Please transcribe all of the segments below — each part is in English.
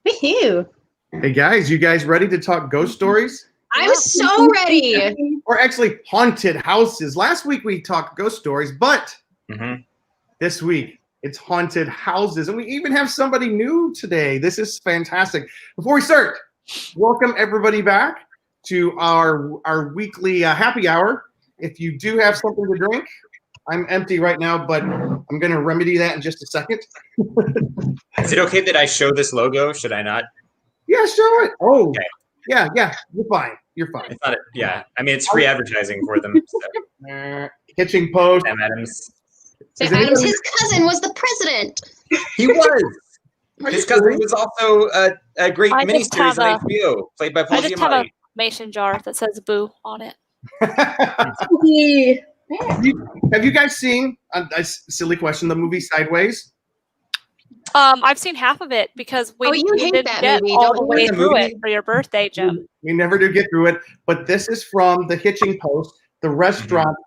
Woohoo! Hey guys, you guys ready to talk ghost stories? I'm so ready. Or actually haunted houses. Last week we talked ghost stories, but this week it's haunted houses. And we even have somebody new today. This is fantastic. Before we start, welcome everybody back to our weekly happy hour. If you do have something to drink, I'm empty right now, but I'm going to remedy that in just a second. Is it okay that I show this logo? Should I not? Yeah, show it. Oh, okay. Yeah, you're fine. You're fine. It's not. Yeah, I mean, it's free advertising for them. So. Hitching post. Sam Adams. So Adams, his cousin was the president. He was. His cousin was also a great miniseries on HBO, played by Paul Giamatti. I just have a mason jar that says "boo" on it. Have you guys seen a silly question? The movie Sideways. I've seen half of it because we didn't get all the way through it for your birthday, Jim. We never do get through it, but this is from the Hitching Post, the restaurant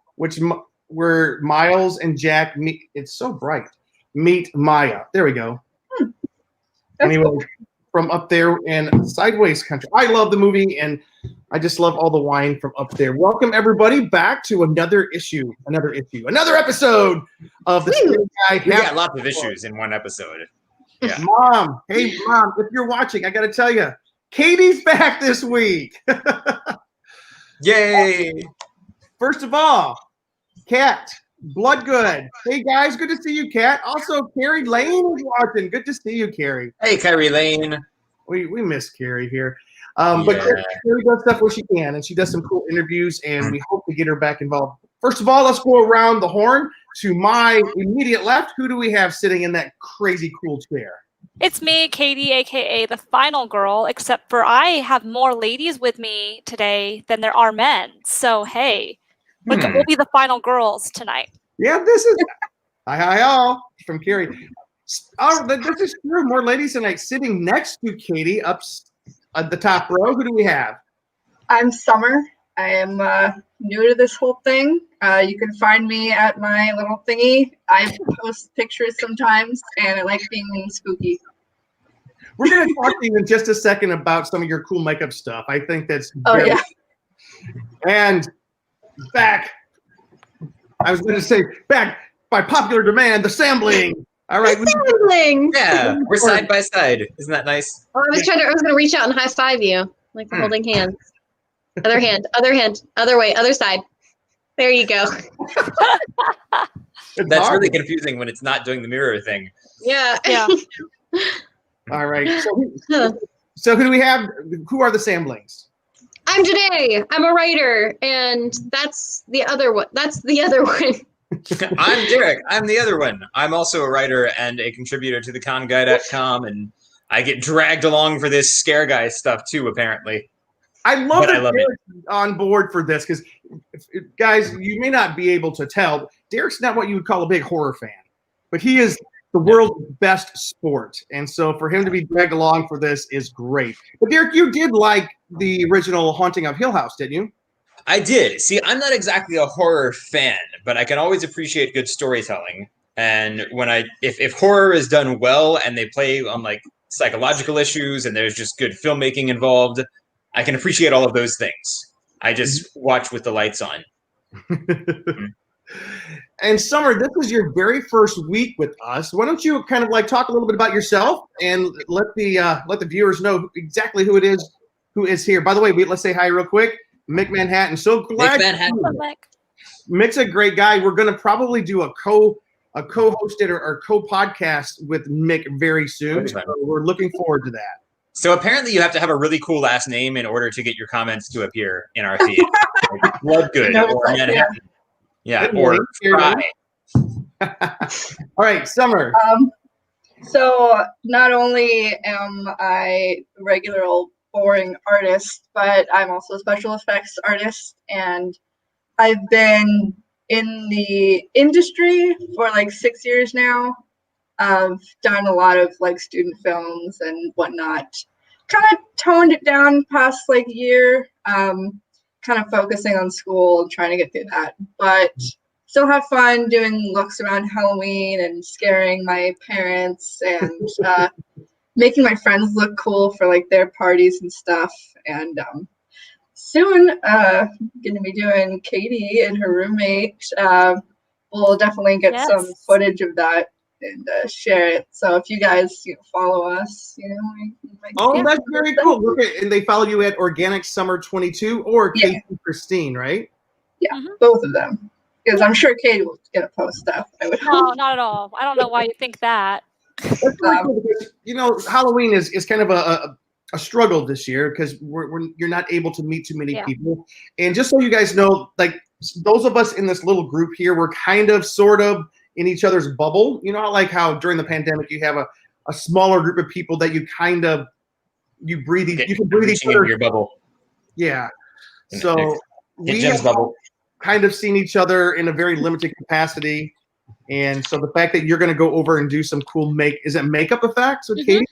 where Miles and Jack meet. It's so bright. Meet Maya. There we go. Anyway, from up there in Sideways country. I love the movie, and I just love all the wine from up there. Welcome everybody back to another episode of the Scary Guy. We got lots of issues in one episode. Yeah. Mom, hey Mom, if you're watching, I got to tell you, Katie's back this week. Yay! First of all, Kat, Bloodgood. Hey guys, good to see you, Kat. Also, Carrie Lane is watching. Good to see you, Carrie. Hey, Carrie Lane. We miss Carrie here. But Carrie does stuff where she can, and she does some cool interviews, and we hope to get her back involved. First of all, let's go around the horn. To my immediate left, who do we have sitting in that crazy cool chair? It's me, Katie, a.k.a. the final girl, except for I have more ladies with me today than there are men. So, hey, we'll be the final girls tonight. Yeah, this is hi, y'all, from Carrie. Oh, this is true. More ladies tonight sitting next to Katie up at the top row. Who do we have? I'm Summer. I am new to this whole thing. You can find me at my little thingy. I post pictures sometimes, and I like being spooky. We're going to talk to you in just a second about some of your cool makeup stuff. I think that's yeah. And back, I was going to say back by popular demand, the Sampling. All right. Sampling. Yeah, we're side by side. Isn't that nice? Oh, I was going to reach out and high five you, like we're holding hands. Other hand, other way, other side. There you go. That's really confusing when it's not doing the mirror thing. Yeah. All right. So who do we have? Who are the Samplings? I'm Janae. I'm a writer, and that's the other one. I'm Derek. I'm the other one. I'm also a writer and a contributor to theconguy.com, and I get dragged along for this scare guy stuff too, apparently. I love that Derek's on board for this because, guys, you may not be able to tell. Derek's not what you would call a big horror fan, but he is the world's best sport. And so for him to be dragged along for this is great. But Derek, you did like the original Haunting of Hill House, didn't you? I did. See, I'm not exactly a horror fan, but I can always appreciate good storytelling. And when if horror is done well and they play on like psychological issues and there's just good filmmaking involved, I can appreciate all of those things. I just watch with the lights on. And Summer, this is your very first week with us. Why don't you kind of like talk a little bit about yourself and let the viewers know exactly who it is who is here. By the way, let's say hi real quick. Mick Manhattan. So glad. Mick's a great guy. We're going to probably do a co-hosted or co-podcast with Mick very soon. So we're looking forward to that. So apparently you have to have a really cool last name in order to get your comments to appear in our feed. Like Bloodgood or Manhattan. Yeah, or Fry. All right, Summer. So not only am I a regular old boring artist, but I'm also a special effects artist, and I've been in the industry for like 6 years now. I've done a lot of like student films and whatnot. Kind of toned it down past like year, kind of focusing on school and trying to get through that. But still have fun doing looks around Halloween and scaring my parents and making my friends look cool for like their parties and stuff. And soon, gonna be doing Katie and her roommate. We'll definitely get some Yes. footage of that and share it. So if you guys follow us, you might Oh, see that's some very stuff. cool. Look at, and they follow you at Organic Summer 22 or Yeah. Casey Christine, right? Yeah, Mhm. both of them. Because I'm sure Katie will get a post stuff. I would No, hope. not at all. I don't know why you think that. That's really cool because, Halloween is kind of a struggle this year because you're not able to meet too many Yeah. people. And just so you guys know, like those of us in this little group here, we're kind of sort of in each other's bubble. You know, like how during the pandemic you have a smaller group of people that you kind of you can breathe each Reaching into other. your bubble. Yeah. In So we Jen's have bubble. kind of seen each other in a very limited capacity. And so the fact that you're going to go over and do some cool makeup effects with Mhm. Katie?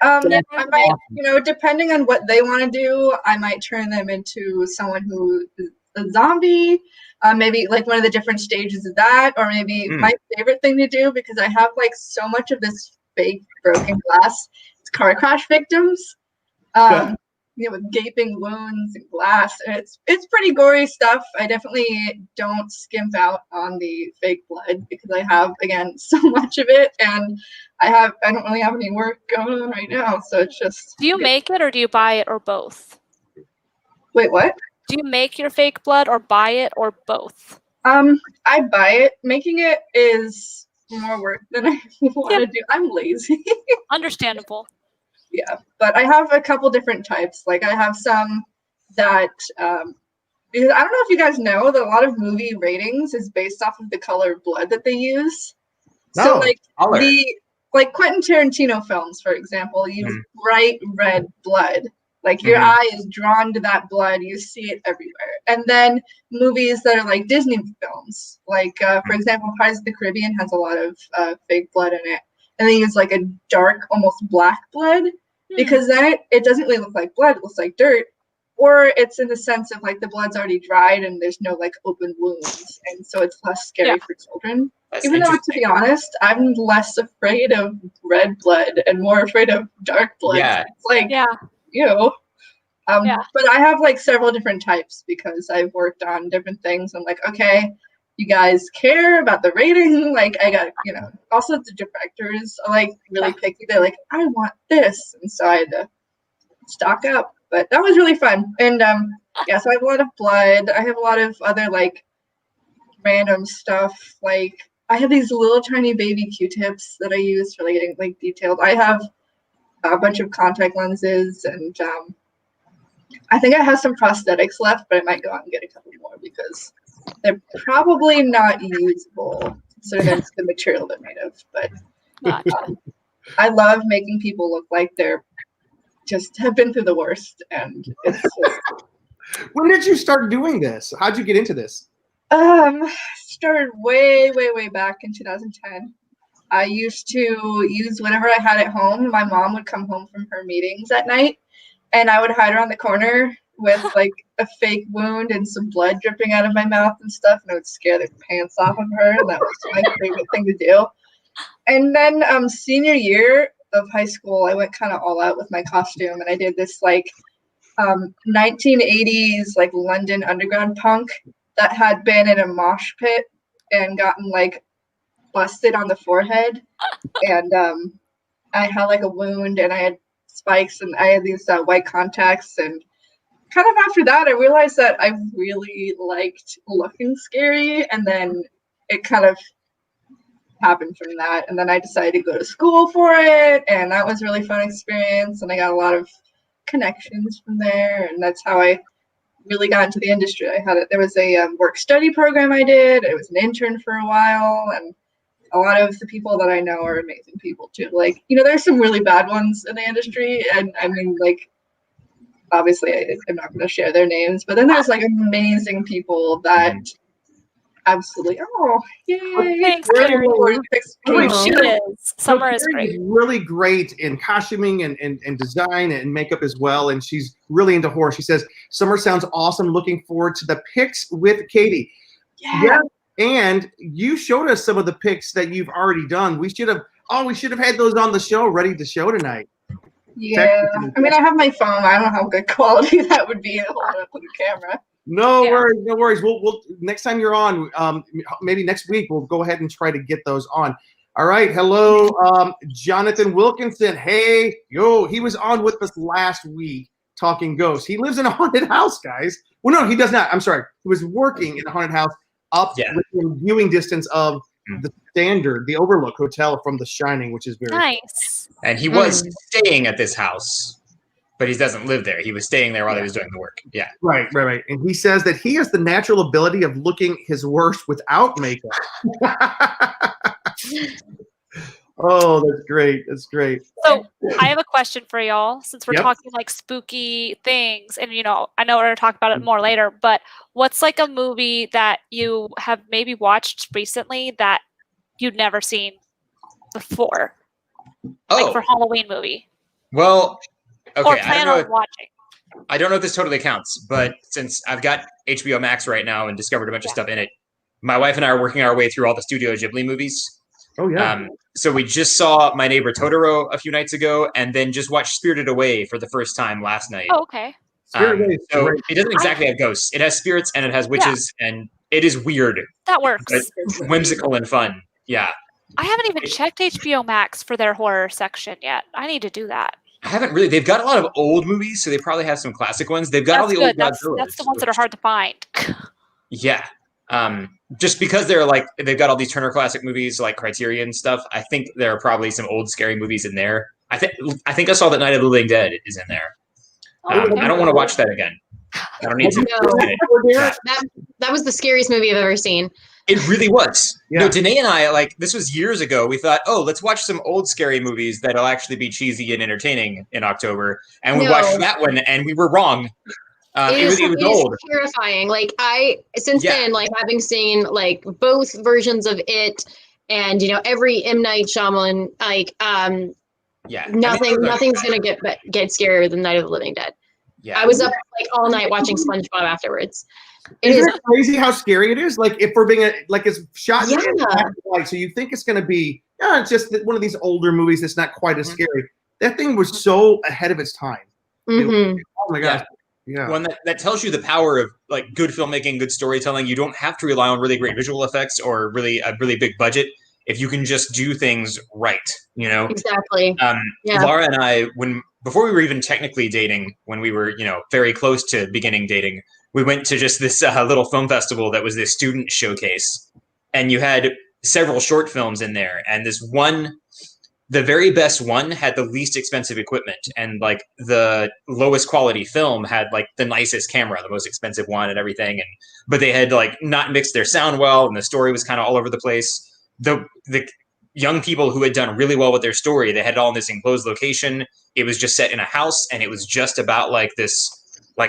I Yeah. might, depending on what they want to do, I might turn them into someone who is a zombie. Maybe like one of the different stages of that, or maybe my favorite thing to do, because I have like so much of this fake broken glass. It's car crash victims. With gaping wounds and glass. And it's pretty gory stuff. I definitely don't skimp out on the fake blood because I have, again, so much of it, and I don't really have any work going on right now, so it's just. Do you make it or do you buy it or both? Wait, what? Do you make your fake blood or buy it or both? I buy it. Making it is more work than I want to do. I'm lazy. Understandable. Yeah, but I have a couple different types. Like I have some that because I don't know if you guys know that a lot of movie ratings is based off of the color of blood that they use. So like color. like Quentin Tarantino films, for example, use bright red blood. Like your eye is drawn to that blood, you see it everywhere. And then movies that are like Disney films, like for example, Pirates of the Caribbean has a lot of fake blood in it, and they use like a dark, almost black blood. Because then it doesn't really look like blood, it looks like dirt. Or it's in the sense of like the blood's already dried and there's no like open wounds. And so it's less scary for children. That's Even though, to be honest, I'm less afraid of red blood and more afraid of dark blood. Yeah. It's like, Yeah. But I have like several different types because I've worked on different things. I'm like, okay, you guys care about the rating. Like I got, also the directors are like really picky. They're like, I want this. And so I had to stock up, but that was really fun. And so I have a lot of blood. I have a lot of other like random stuff. Like I have these little tiny baby Q-tips that I use for like getting like detailed. I have a bunch of contact lenses and I think I have some prosthetics left, but I might go out and get a couple more because they're probably not usable considering the material they're made of. But I love making people look like they're just have been through the worst. And it's just. When did you start doing this? How'd you get into this? Started way back in 2010. I used to use whatever I had at home. My mom would come home from her meetings at night, and I would hide around the corner with like a fake wound and some blood dripping out of my mouth and stuff, and I would scare the pants off of her, and that was my favorite thing to do. And then senior year of high school, I went kind of all out with my costume, and I did this like 1980s like London underground punk that had been in a mosh pit and gotten like busted on the forehead, and I had like a wound, and I had spikes, and I had these white contacts, and kind of after that I realized that I really liked looking scary, and then it kind of happened from that. And then I decided to go to school for it, and that was a really fun experience, and I got a lot of connections from there, and that's how I really got into the industry. There was a work study program I did. I was an intern for a while, and a lot of the people that I know are amazing people too. Like, there's some really bad ones in the industry, and I mean, like, obviously I'm not going to share their names, but then there's like amazing people that absolutely, yay. Thanks, We're Carrie. looking forward to She is. Summer is Carrie great. really great in costuming and design and makeup as well, and she's really into horror. She says, Summer sounds awesome. Looking forward to the pics with Katie. Yeah. And you showed us some of the pics that you've already done. Oh, we should have had those on the show, ready to show tonight. Yeah. I mean, I have my phone. I don't know how good quality that would be holding up with a camera. No worries, no worries. We'll next time you're on, maybe next week, we'll go ahead and try to get those on. All right. Hello, Jonathan Wilkinson. Hey, he was on with us last week talking ghosts. He lives in a haunted house, guys. Well, no, he does not. I'm sorry. He was working in a haunted house up within viewing distance of the Standard, the Overlook Hotel from The Shining, which is very nice. And he was staying at this house, but he doesn't live there. He was staying there while he was doing the work. Yeah. Right. And he says that he has the natural ability of looking his worst without makeup. Oh, that's great. That's great. So I have a question for y'all, since we're talking like spooky things, and I know we're gonna talk about it more later, but what's like a movie that you have maybe watched recently that you'd never seen before? Like for Halloween movie. Well, okay. Or plan on watching. I don't know if this totally counts, but since I've got HBO Max right now and discovered a bunch of stuff in it, my wife and I are working our way through all the Studio Ghibli movies. Oh, yeah. So we just saw My Neighbor Totoro a few nights ago, and then just watched Spirited Away for the first time last night. Oh, okay. So it doesn't exactly have ghosts. It has spirits and it has witches, and it is weird. That works. But whimsical and fun. Yeah. I haven't even checked HBO Max for their horror section yet. I need to do that. I haven't really. They've got a lot of old movies, so they probably have some classic ones. They've got all the old Godzillas. That's the ones that are hard to find. Yeah. Just because they've got all these Turner Classic movies like Criterion stuff, I think there are probably some old scary movies in there. I think I saw that Night of the Living Dead is in there. I don't want to watch that again. I don't need to. That was the scariest movie I've ever seen. It really was. Yeah. No, Danae and I, this was years ago. We thought, let's watch some old scary movies that'll actually be cheesy and entertaining in October. And we watched that one, and we were wrong. It was old. Terrifying. Then, having seen both versions of it, and every M. Night Shyamalan, nothing's gonna get scarier than Night of the Living Dead. Yeah, I was up all night watching SpongeBob afterwards. Isn't it crazy how scary it is? If we're being it's shot in black and white, so you think it's gonna be it's just one of these older movies that's not quite as scary. That thing was so ahead of its time. Oh my gosh. Yeah. One that tells you the power of good filmmaking, good storytelling. You don't have to rely on really great visual effects or a really big budget if you can just do things right. Exactly. Laura and I, before we were even technically dating, when we were very close to beginning dating, we went to just this little film festival that was this student showcase, and you had several short films in there, and this one. The very best one had the least expensive equipment, and the lowest quality film had the nicest camera, the most expensive one and everything. But they had not mixed their sound well, and the story was kind of all over the place. The young people who had done really well with their story, they had it all in this enclosed location. It was just set in a house, and it was just about this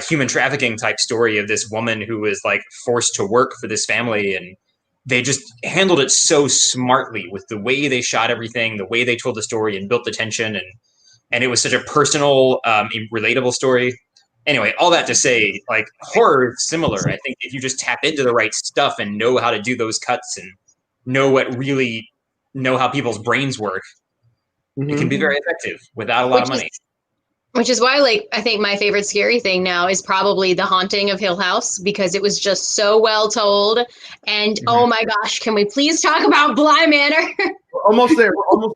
human trafficking type story of this woman who was forced to work for this family, and they just handled it so smartly with the way they shot everything, the way they told the story and built the tension. And it was such a personal, relatable story. Anyway, all that to say, horror is similar. I think if you just tap into the right stuff and know how to do those cuts and know how people's brains work, it can be very effective without a lot of money. Which is why, I think my favorite scary thing now is probably The Haunting of Hill House, because it was just so well told. And oh my gosh, can we please talk about Bly Manor? We're almost there.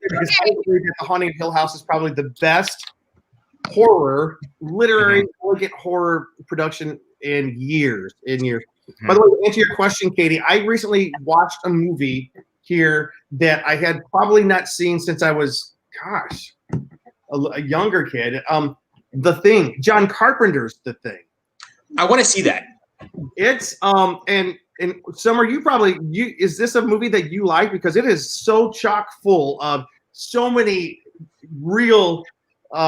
Because I believe that The Haunting of Hill House is probably the best literary horror production in years. By the way, to answer your question, Katie, I recently watched a movie here that I had probably not seen since I was, a younger kid. The Thing, John Carpenter's The Thing. I want to see that. It's and Summer, is this a movie that you like? Because it is so chock full of so many real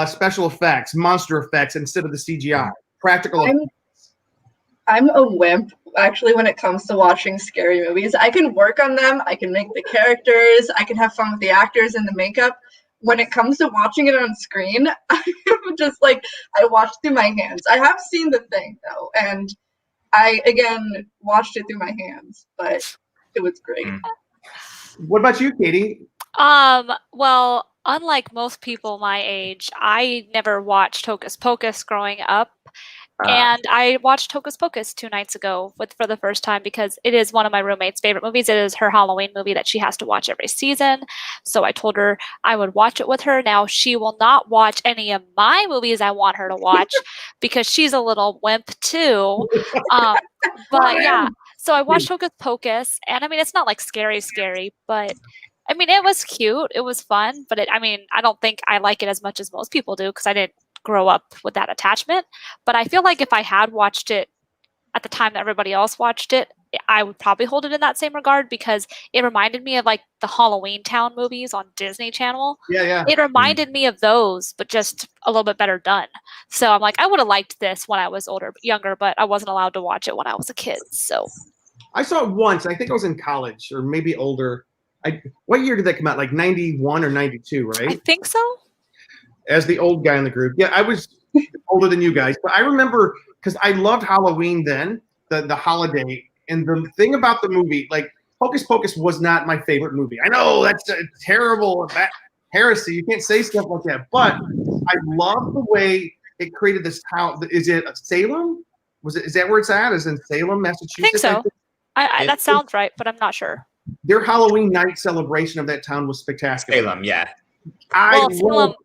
special effects, monster effects instead of the CGI, practical effects. I'm a wimp, actually, when it comes to watching scary movies. I can work on them. I can make the characters. I can have fun with the actors and the makeup. When it comes to watching it on screen, I'm just I watch through my hands. I have seen The Thing, though, and I, again, watched it through my hands, but it was great. What about you, Katie? Well, unlike most people my age, I never watched Hocus Pocus growing up. And I watched Hocus Pocus 2 nights ago for the first time because it is one of my roommate's favorite movies. It is her Halloween movie that she has to watch every season. So I told her I would watch it with her. Now she will not watch any of my movies I want her to watch because she's a little wimp too. But yeah, so I watched Hocus Pocus, and I mean it's not like scary, but I mean it was cute, it was fun, but I mean I don't think I like it as much as most people do because I didn't grow up with that attachment. But I feel like if I had watched it at the time that everybody else watched it, I would probably hold it in that same regard because it reminded me of like the Halloween Town movies on Disney Channel. Yeah. It reminded me of those, but just a little bit better done. So I'm like, I would have liked this when I was younger, but I wasn't allowed to watch it when I was a kid. So I saw it once. I think I was in college or maybe older. What year did that come out? Like 91 or 92, right? I think so. As the old guy in the group. Yeah, I was older than you guys. But I remember because I loved Halloween then, the holiday. And the thing about the movie, like Hocus Pocus was not my favorite movie. I know that's a terrible heresy. You can't say stuff like that. But I love the way it created this town. Is it Salem? Is that where it's at? Is it in Salem, Massachusetts? I think so. That sounds right, but I'm not sure. Their Halloween night celebration of that town was spectacular. Salem, yeah.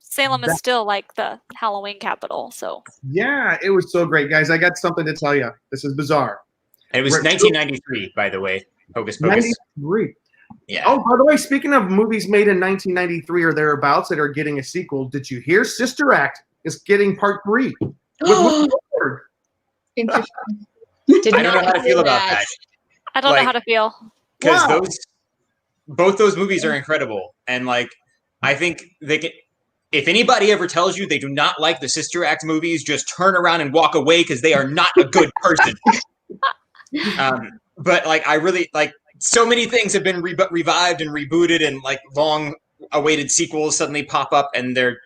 Salem is still like the Halloween capital, so. Yeah, it was so great, guys. I got something to tell you. This is bizarre. And it was 1993, by the way. Hocus Pocus. 93. Yeah. Oh, by the way, speaking of movies made in 1993 or thereabouts that are getting a sequel, did you hear Sister Act is getting part 3? Interesting. I don't know how to feel about that. I don't know how to feel. Because both those movies are incredible. And like I think they can, if anybody ever tells you they do not like the Sister Act movies, just turn around and walk away because they are not a good person. But like I really like so many things have been revived and rebooted, and like long awaited sequels suddenly pop up, and they're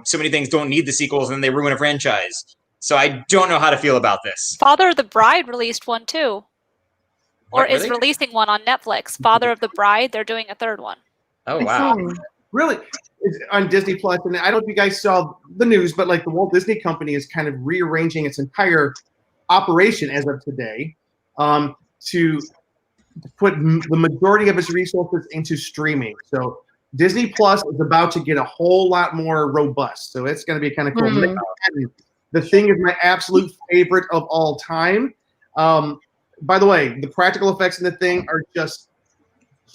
so many things don't need the sequels and they ruin a franchise. So I don't know how to feel about this. Father of the Bride released one too. Or is releasing one on Netflix. Father of the Bride, they're doing a third one. Oh, wow. Really? It's on Disney Plus. And I don't know if you guys saw the news, but like the Walt Disney Company is kind of rearranging its entire operation as of today to put the majority of its resources into streaming. So Disney Plus is about to get a whole lot more robust. So it's going to be kind of cool. Mm-hmm. The Thing is my absolute favorite of all time. By the way, the practical effects in The Thing are just,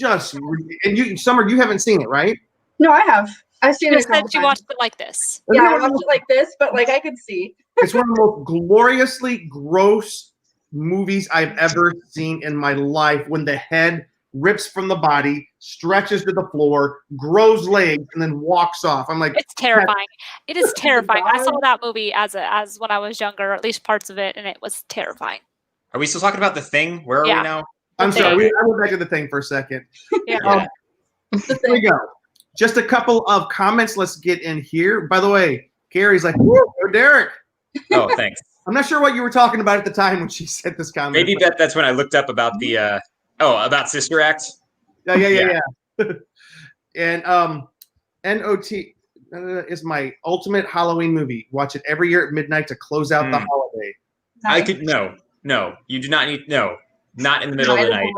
and you, Summer, you haven't seen it, right? No, I have. I've seen it. You said you watched it like this. Yeah, I watched it like this, but like I could see. It's one of the most gloriously gross movies I've ever seen in my life. When the head rips from the body, stretches to the floor, grows legs, and then walks off. I'm like, it's terrifying. It is terrifying. I saw that movie as when I was younger, at least parts of it, and it was terrifying. Are we still talking about The Thing? Where are we now? I'm sorry. I went back to The Thing for a second. Yeah. Here we go. Just a couple of comments. Let's get in here. By the way, Gary's like, "Woo, Derek." Oh, thanks. I'm not sure what you were talking about at the time when she said this comment. Maybe that's when I looked up about the about Sister Act. Yeah. And NOT is my ultimate Halloween movie. Watch it every year at midnight to close out the holiday. I could no. You do not need not in the middle of the night.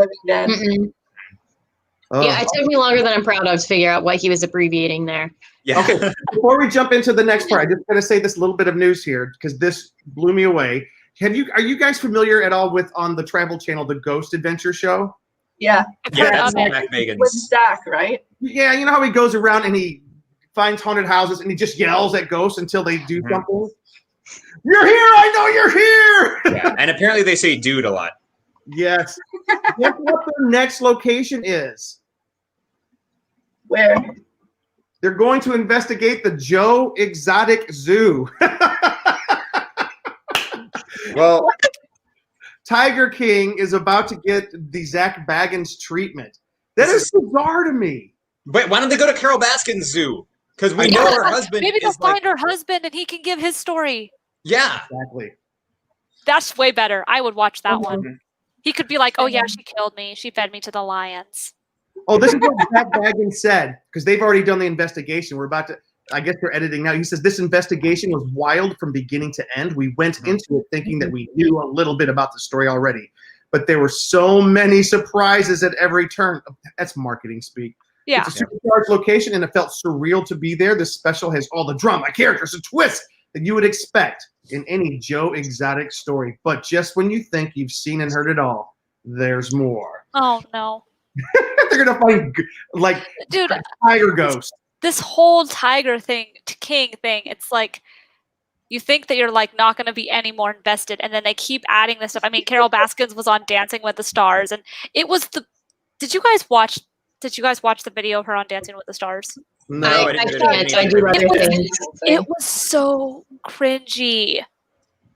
Yeah, it took me longer than I'm proud of to figure out what he was abbreviating there. Yeah. Okay. Before we jump into the next part, I just got to say this little bit of news here because this blew me away. Are you guys familiar at all with on the Travel Channel the Ghost Adventure Show? Yeah. That's Mac Bagans. With Zach, right? Yeah, you know how he goes around and he finds haunted houses and he just yells at ghosts until they do something. You're here! I know you're here! Yeah, and apparently they say dude a lot. Yes. Guess what their next location is? Where? They're going to investigate the Joe Exotic Zoo. Well, Tiger King is about to get the Zach Baggins treatment. That is bizarre to me. But why don't they go to Carol Baskin's zoo? Because we know her husband. Maybe they'll find her husband and he can give his story. Yeah. Exactly. That's way better. I would watch that one. He could be like, "Oh yeah, she killed me. She fed me to the lions." Oh, this is what Zach Baggins said, because they've already done the investigation. We're about to, I guess they're editing now. He says, this investigation was wild from beginning to end. We went into it thinking that we knew a little bit about the story already, but there were so many surprises at every turn. That's marketing speak. Yeah. It's a supercharged location, and it felt surreal to be there. This special has all the drama, characters, and twists that you would expect in any Joe Exotic story. But just when you think you've seen and heard it all, there's more. Oh no. They're gonna find like Dude, a tiger ghost. This whole tiger thing, king thing, it's like you think that you're like not going to be any more invested, and then they keep adding this stuff. I mean, Carol Baskins was on Dancing with the Stars, and it was the. Did you guys watch the video of her on Dancing with the Stars? No, I can't. I do other things. It was so cringy.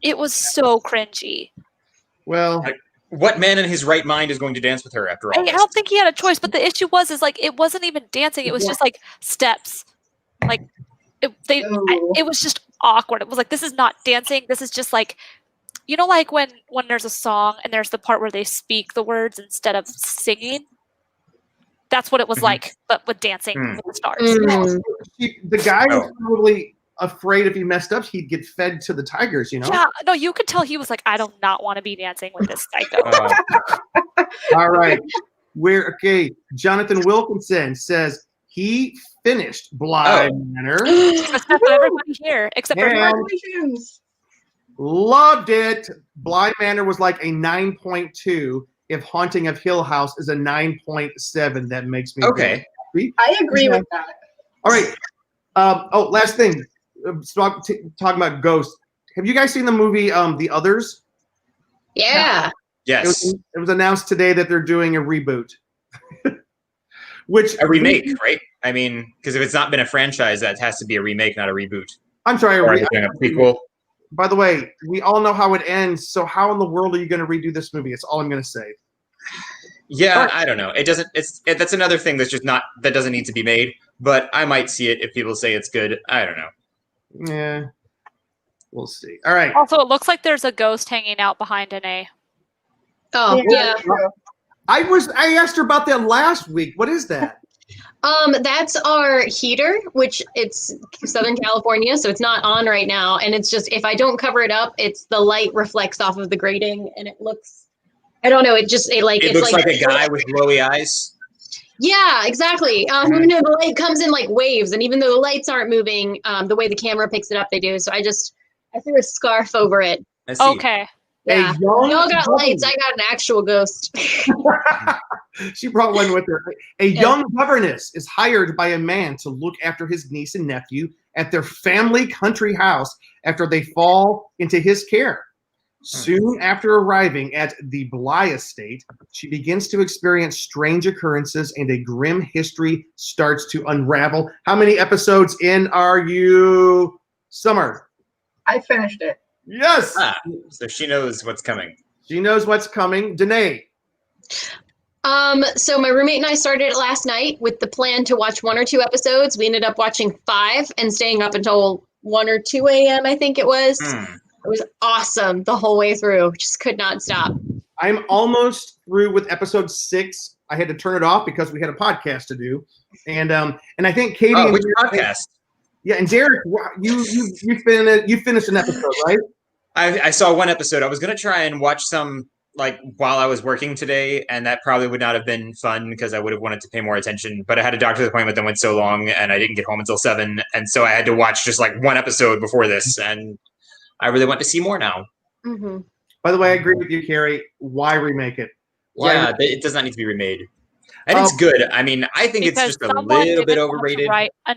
It was so cringy. Well, What man in his right mind is going to dance with her after all? I don't think he had a choice, but the issue was like it wasn't even dancing. It was just like steps. Like it was just awkward. It was like, this is not dancing. This is just like, you know, like when there's a song and there's the part where they speak the words instead of singing. That's what it was like, but with Dancing with the Stars. The guy was probably afraid if he messed up, he'd get fed to the tigers, you know? Yeah, no, you could tell he was like, I do not want to be dancing with this psycho. All right. Jonathan Wilkinson says he finished Bly Manor. Except for everybody here, except for Congratulations. Loved it. Bly Manor was like a 9.2. If Haunting of Hill House is a 9.7, that makes me Okay. happy. I agree with that. All right. Last thing. Talking about ghosts. Have you guys seen the movie The Others? Yeah. Yes. It was announced today that they're doing a reboot. Which A remake, right? I mean, because if it's not been a franchise, that has to be a remake, not a reboot. I'm sorry. Or are they doing a prequel? By the way, we all know how it ends. So how in the world are you going to redo this movie? It's all I'm going to say. Yeah, I don't know. It doesn't. That's another thing that's just not, that doesn't need to be made. But I might see it if people say it's good. I don't know. Yeah, we'll see. All right. Also, it looks like there's a ghost hanging out behind an A. Oh, yeah. I asked her about that last week. What is that? That's our heater, which it's Southern California, so it's not on right now. And it's just, if I don't cover it up, it's the light reflects off of the grating and it looks, I don't know. It looks like a guy with glowy eyes. Yeah, exactly. The light comes in like waves, and even though the lights aren't moving, the way the camera picks it up, they do. So I threw a scarf over it. I see. Okay. Yeah. Y'all got lights. I got an actual ghost. She brought one with her. A young governess is hired by a man to look after his niece and nephew at their family country house after they fall into his care. Soon after arriving at the Bly estate, she begins to experience strange occurrences and a grim history starts to unravel. How many episodes in are you, Summer? I finished it. Yes. So she knows what's coming. She knows what's coming. Danae. So my roommate and I started it last night with the plan to watch 1 or 2 episodes. We ended up watching 5 and staying up until 1 or 2 a.m. I think it was. It was awesome the whole way through. Just could not stop. I'm almost through with episode 6. I had to turn it off because we had a podcast to do, and I think Katie. Oh, which podcast? Yeah, and Derek, you finished an episode, right? I saw 1 episode. I was gonna try and watch some like while I was working today, and that probably would not have been fun because I would have wanted to pay more attention. But I had a doctor's appointment that went so long, and I didn't get home until 7, and so I had to watch just like 1 episode before this, and I really want to see more now. Mm-hmm. By the way, I agree with you, Carrie. Why remake it? It does not need to be remade, and it's good. I mean, I think it's just a little bit overrated. Write a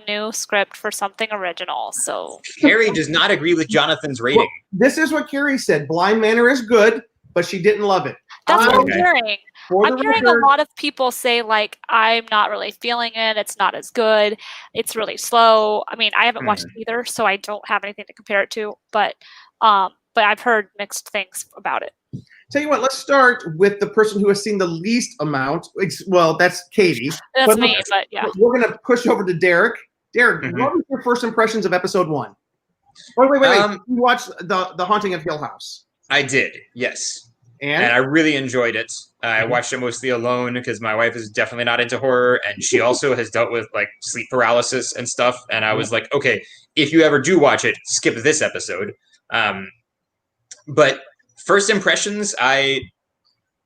new script for something original. So Carrie does not agree with Jonathan's rating. Well, this is what Carrie said. Bly Manor is good, but she didn't love it. That's what I'm hearing. I'm hearing record, a lot of people say, like, I'm not really feeling it. It's not as good. It's really slow. I mean, I haven't watched it either, so I don't have anything to compare it to. But I've heard mixed things about it. Tell you what, let's start with the person who has seen the least amount. Well, that's Katie. That's me, but yeah. We're going to push over to Derek. Derek, what was your first impressions of episode 1? Oh, wait. You watched the Haunting of Hill House. I did, yes. and I really enjoyed it. I watched it mostly alone because my wife is definitely not into horror, and she also has dealt with like sleep paralysis and stuff. And I was like, okay, if you ever do watch it, skip this episode. But first impressions, I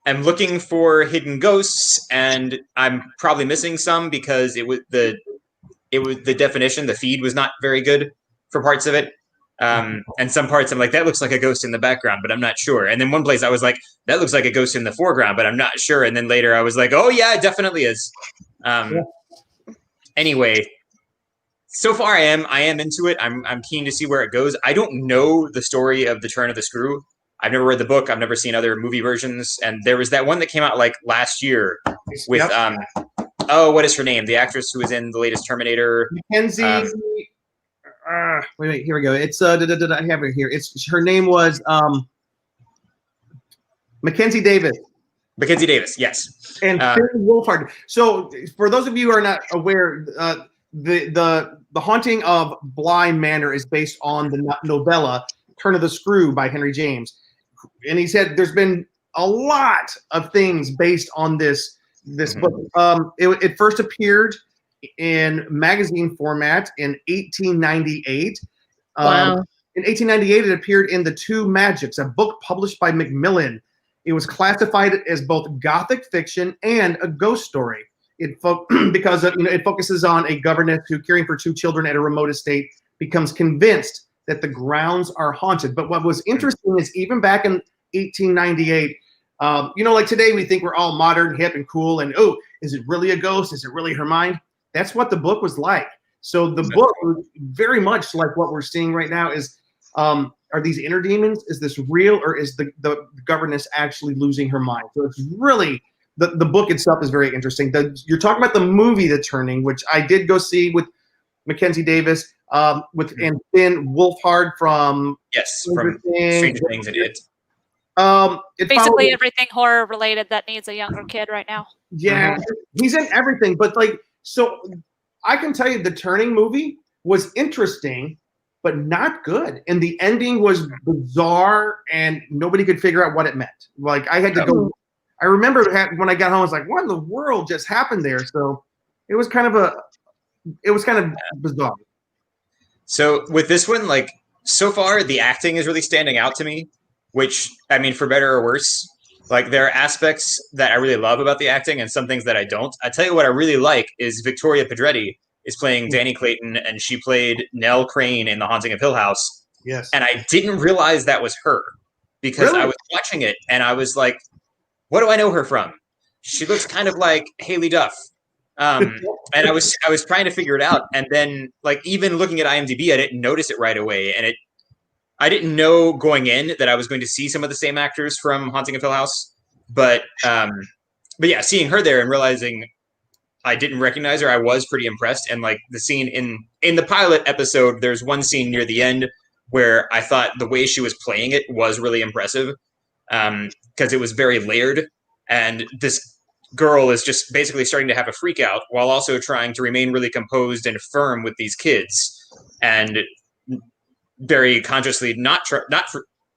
am looking for hidden ghosts, and I'm probably missing some because it was the definition, the feed was not very good for parts of it. And some parts I'm like, that looks like a ghost in the background, but I'm not sure. And then one place I was like, that looks like a ghost in the foreground, but I'm not sure. And then later I was like, oh yeah, it definitely is. Anyway, so far I am into it. I'm keen to see where it goes. I don't know the story of the Turn of the Screw. I've never read the book. I've never seen other movie versions. And there was that one that came out like last year with what is her name? The actress who was in the latest Terminator. Mackenzie. Wait, here we go. It's I have it here. Her name was Mackenzie Davis. Mackenzie Davis, yes. And Finn Wolfhard. So for those of you who are not aware, the Haunting of Bly Manor is based on the novella Turn of the Screw by Henry James. And he said there's been a lot of things based on this book. It first appeared in magazine format in 1898. Wow. In 1898, it appeared in The Two Magics, a book published by Macmillan. It was classified as both gothic fiction and a ghost story. Because it focuses on a governess who, caring for two children at a remote estate, becomes convinced that the grounds are haunted. But what was interesting is even back in 1898, like today we think we're all modern, hip, and cool, and is it really a ghost? Is it really her mind? That's what the book was like. So the book was very much like what we're seeing right now is, are these inner demons? Is this real, or is the governess actually losing her mind? So it's really, the book itself is very interesting. You're talking about the movie The Turning, which I did go see with Mackenzie Davis, and Finn Wolfhard from Stranger Things and It. Basically everything horror related that needs a younger kid right now. Yeah, he's in everything. But so I can tell you the Turning movie was interesting, but not good. And the ending was bizarre, and nobody could figure out what it meant. Like I had to go. I remember when I got home, I was like, "What in the world just happened there?" So it was kind of bizarre. So with this one, like so far, the acting is really standing out to me. Which I mean, for better or worse, like there are aspects that I really love about the acting, and some things that I don't. I tell you what I really like is Victoria Pedretti is playing Danny Clayton, and she played Nell Crane in The Haunting of Hill House. Yes. And I didn't realize that was her because I was watching it and I was like, what do I know her from? She looks kind of like Haley Duff. And I was trying to figure it out. And then like even looking at IMDb, I didn't notice it right away. And I didn't know going in that I was going to see some of the same actors from Haunting of Hill House. But yeah, seeing her there and realizing I didn't recognize her, I was pretty impressed. And like the scene in the pilot episode, there's one scene near the end where I thought the way she was playing it was really impressive because it was very layered. And this girl is just basically starting to have a freak out while also trying to remain really composed and firm with these kids and very consciously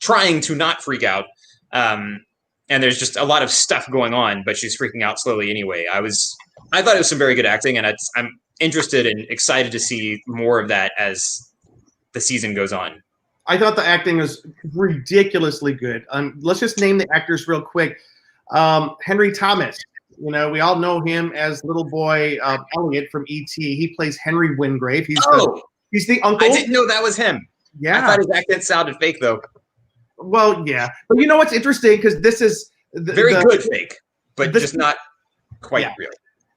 trying to not freak out. And there's just a lot of stuff going on, but she's freaking out slowly anyway. I thought it was some very good acting, and I'm interested and excited to see more of that as the season goes on. I thought the acting was ridiculously good. Let's just name the actors real quick. Henry Thomas, we all know him as little boy Elliot from E.T. He plays Henry Wingrave. He's the uncle. I didn't know that was him. Yeah. I thought his accent sounded fake, though. Well, yeah. But you know what's interesting? Because this is... Very good fake, but just not quite real.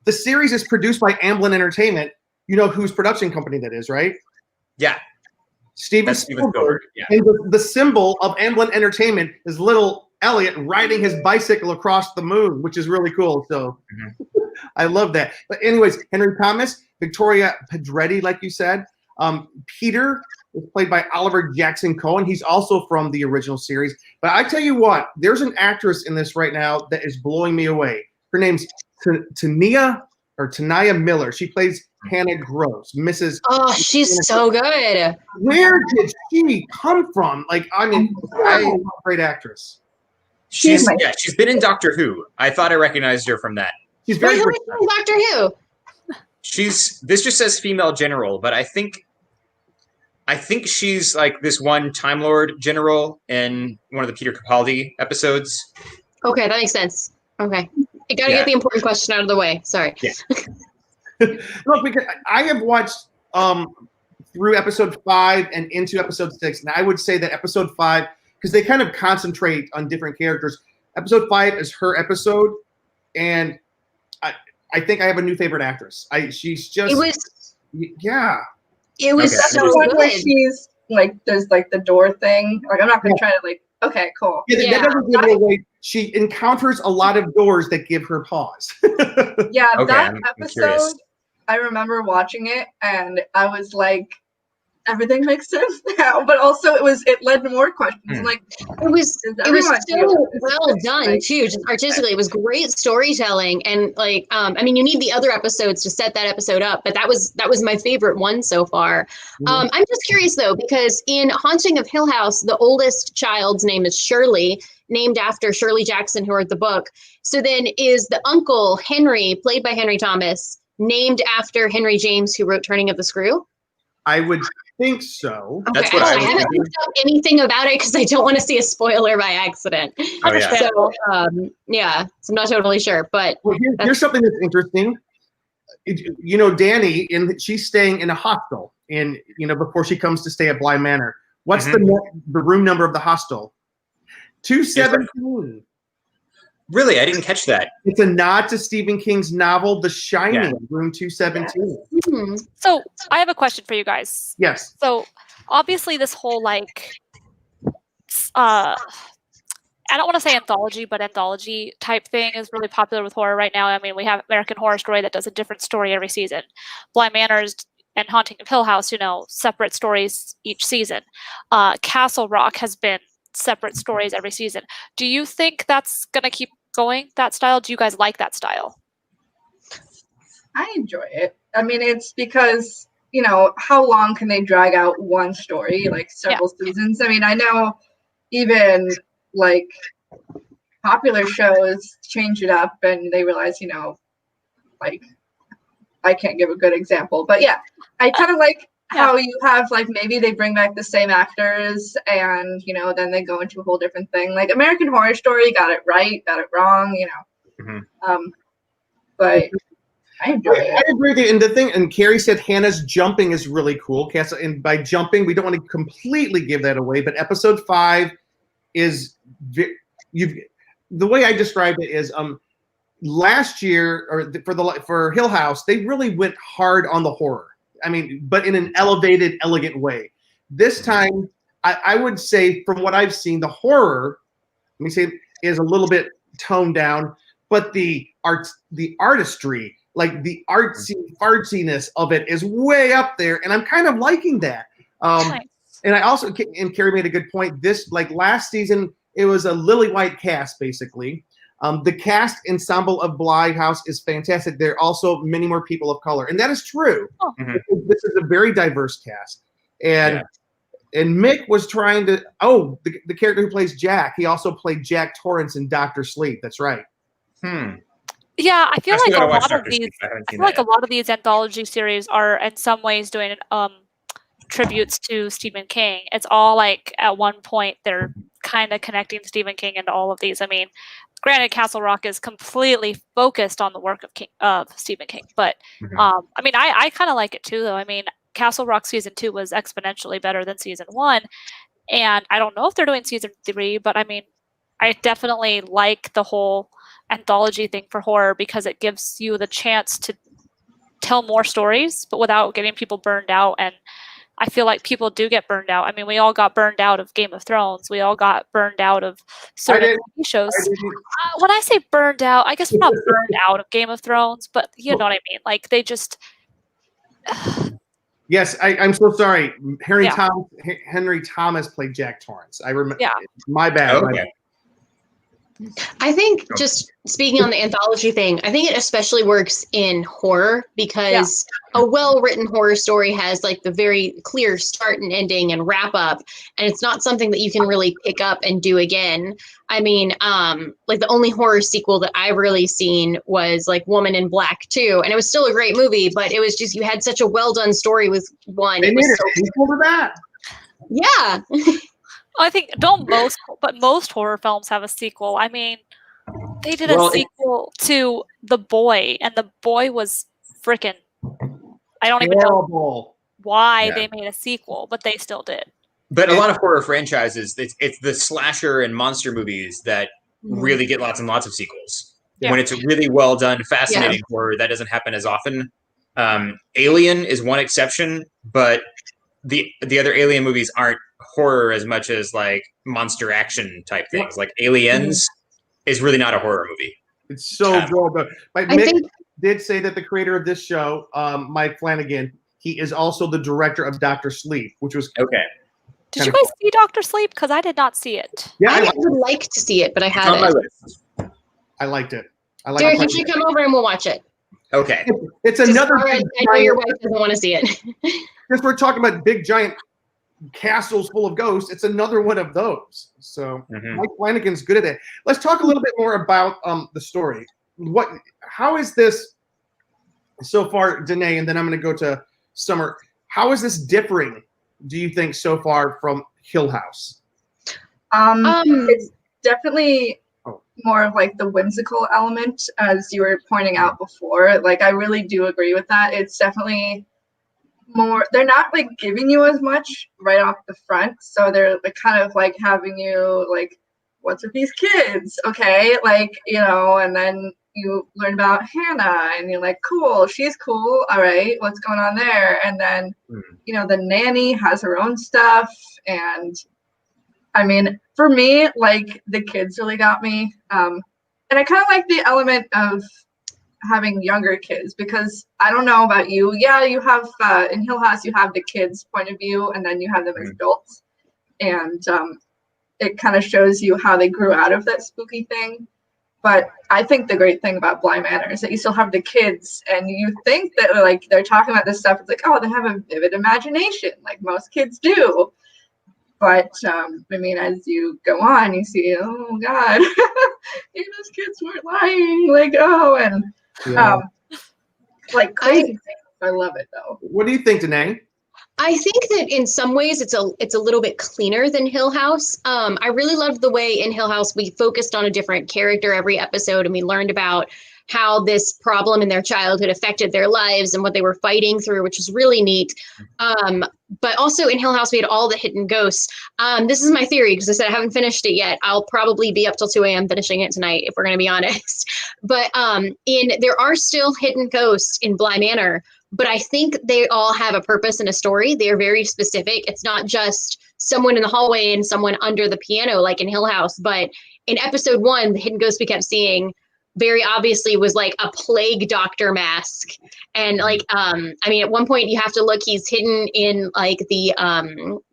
The series is produced by Amblin Entertainment. You know whose production company that is, right? Yeah. Steven Spielberg. Yeah. And the symbol of Amblin Entertainment is little Elliot riding his bicycle across the moon, which is really cool. So I love that. But anyways, Henry Thomas, Victoria Pedretti, like you said. Peter is played by Oliver Jackson Cohen. He's also from the original series. But I tell you what, there's an actress in this right now that is blowing me away. Her name's Tania Miller. She plays Hannah Gross, Mrs. Oh, she's so good. Where did she come from? Like, I mean, great actress. She's been in Doctor Who. I thought I recognized her from that. She's very Who is Doctor Who? This just says female general, but I think she's like this one Time Lord general in one of the Peter Capaldi episodes. Okay, that makes sense. Okay. I gotta get the important question out of the way. Sorry. Yeah. Look, because I have watched through episode 5 and into episode 6, and I would say that episode 5, because they kind of concentrate on different characters. Episode 5 is her episode, and I think I have a new favorite actress. She's just It was That's so the one good. where she's like, there's like the door thing. Like, I'm not gonna try to like. Okay, cool. Yeah, that doesn't give it away. She encounters a lot of doors that give her pause. Yeah, Okay, that I'm episode, curious. I remember watching it and I was like, everything makes sense now. But also it led to more questions. Like, It was everyone so feel this? well done Like, too, just artistically. It was great storytelling, and like I mean, you need the other episodes to set that episode up, but that was my favorite one so far. I'm just curious though, because in Haunting of Hill House, the oldest child's name is Shirley, named after Shirley Jackson, who wrote the book. So then, is the uncle Henry, played by Henry Thomas, named after Henry James, who wrote Turning of the Screw? I would think so. Okay, That's what I was haven't thinking. looked up anything about it because I don't want to see a spoiler by accident. Oh, yeah. So, so I'm not totally sure, but Well, here's something that's interesting. You know, Danny, she's staying in a hostel, before she comes to stay at Bly Manor. What's the room number of the hostel? 217. Really, I didn't catch that. It's a nod to Stephen King's novel, The Shining, room 217. hmm. So I have a question for you guys. Yes. So obviously this whole like I don't want to say anthology, but anthology type thing is really popular with horror right now. I mean, we have American Horror Story that does a different story every season. Bly Manor's and Haunting of Hill House, separate stories each season. Castle Rock has been separate stories every season. Do you think that's going to keep going, that style? Do you guys like that style? I enjoy it. I mean, it's because, how long can they drag out one story, like several seasons? I mean, I know even like popular shows change it up and they realize, like, I can't give a good example, but yeah, I kind of like how you have like maybe they bring back the same actors and then they go into a whole different thing. Like American Horror Story got it right, got it wrong, but I enjoy it. I agree with you. And Carrie said Hannah's jumping is really cool. And by jumping, we don't want to completely give that away, but episode 5 is the way I described it is last year for Hill House, they really went hard on the horror. I mean, but in an elevated, elegant way. This time, I would say, from what I've seen, the horror, let me say, is a little bit toned down, but the artistry, like the artsiness of it, is way up there, and I'm kind of liking that. Nice. And I also, and Carrie made a good point. This, like last season, it was a lily white cast, basically. The cast ensemble of Bly House is fantastic. There are also many more people of color, and that is true. Oh. This is a very diverse cast, and Mick was trying to. Oh, the character who plays Jack, he also played Jack Torrance in Doctor Sleep. That's right. Yeah, I feel like a lot of these. I I feel like a lot of these anthology series are in some ways doing tributes to Stephen King. It's all like at one point they're kind of connecting Stephen King into all of these. I mean, granted, Castle Rock is completely focused on the work of Stephen King, but I mean, I kind of like it too, though. I mean, Castle Rock season 2 was exponentially better than season 1, and I don't know if they're doing season 3, but I mean, I definitely like the whole anthology thing for horror because it gives you the chance to tell more stories, but without getting people burned out. And I feel like people do get burned out. I mean, we all got burned out of Game of Thrones. We all got burned out of certain TV shows. When I say burned out, I guess we're not burned out of Game of Thrones, but you know what I mean. Like they just. Yes, I'm so sorry. Henry Thomas played Jack Torrance. I remember. Yeah. My bad. Okay. I think just speaking on the anthology thing, I think it especially works in horror because a well-written horror story has like the very clear start and ending and wrap up, and it's not something that you can really pick up and do again. I mean, like the only horror sequel that I've really seen was like Woman in Black 2, and it was still a great movie, but it was just you had such a well-done story with one. They It made was a so sequel to that. yeah. I think most horror films have a sequel. I mean, they did a sequel to The Boy, and The Boy was freaking. I don't even know why they made a sequel, but they still did. But a lot of horror franchises, it's the slasher and monster movies that really get lots and lots of sequels. Yeah. When it's a really well done, fascinating horror, that doesn't happen as often. Alien is one exception, but the other Alien movies aren't horror as much as like monster action type things. Like Aliens is really not a horror movie. It's so good. But Mick did say that the creator of this show, Mike Flanagan, he is also the director of Dr. Sleep, which was okay. Did you guys see Dr. Sleep? Because I did not see it. Yeah, I would like to see it, but I haven't. I liked it. Derek, you should come over and we'll watch it. Okay. It's another. I know your wife doesn't want to see it. Because we're talking about big giant castles full of ghosts, it's another one of those. So Mike Flanagan's good at it. Let's talk a little bit more about the story. How is this so far, Danae, and then I'm going to go to Summer. How is this differing, do you think, so far from Hill House? It's definitely more of like the whimsical element, as you were pointing out before. Like, I really do agree with that. It's definitely more, they're not like giving you as much right off the front, so they're like kind of like having you like, what's with these kids? Okay, like, you know, and then you learn about Hannah and you're like, cool, she's cool, all right, what's going on there? And then you know, the nanny has her own stuff. And I mean, for me, like, the kids really got me, and I kind of like the element of having younger kids, because I don't know about you. Yeah, you have in Hill House, you have the kids' point of view, and then you have them as adults, and it kind of shows you how they grew out of that spooky thing. But I think the great thing about Bly Manor is that you still have the kids, and you think that like they're talking about this stuff. It's like, oh, they have a vivid imagination, like most kids do. But I mean, as you go on, you see, oh God, those kids weren't lying. Like, oh, and like crazy things. I love it though. What do you think, Danae? I think that in some ways it's a little bit cleaner than Hill House. I really loved the way in Hill House we focused on a different character every episode, and we learned about how this problem in their childhood affected their lives and what they were fighting through, which was really neat. But also in Hill House, we had all the hidden ghosts. This is my theory, because I said I haven't finished it yet. I'll probably be up till 2 a.m. finishing it tonight, if we're going to be honest. But there are still hidden ghosts in Bly Manor, but I think they all have a purpose and a story. They are very specific. It's not just someone in the hallway and someone under the piano like in Hill House. But in episode 1, the hidden ghost we kept seeing very obviously was like a plague doctor mask. And like, I mean, at one point you have to look, he's hidden in like the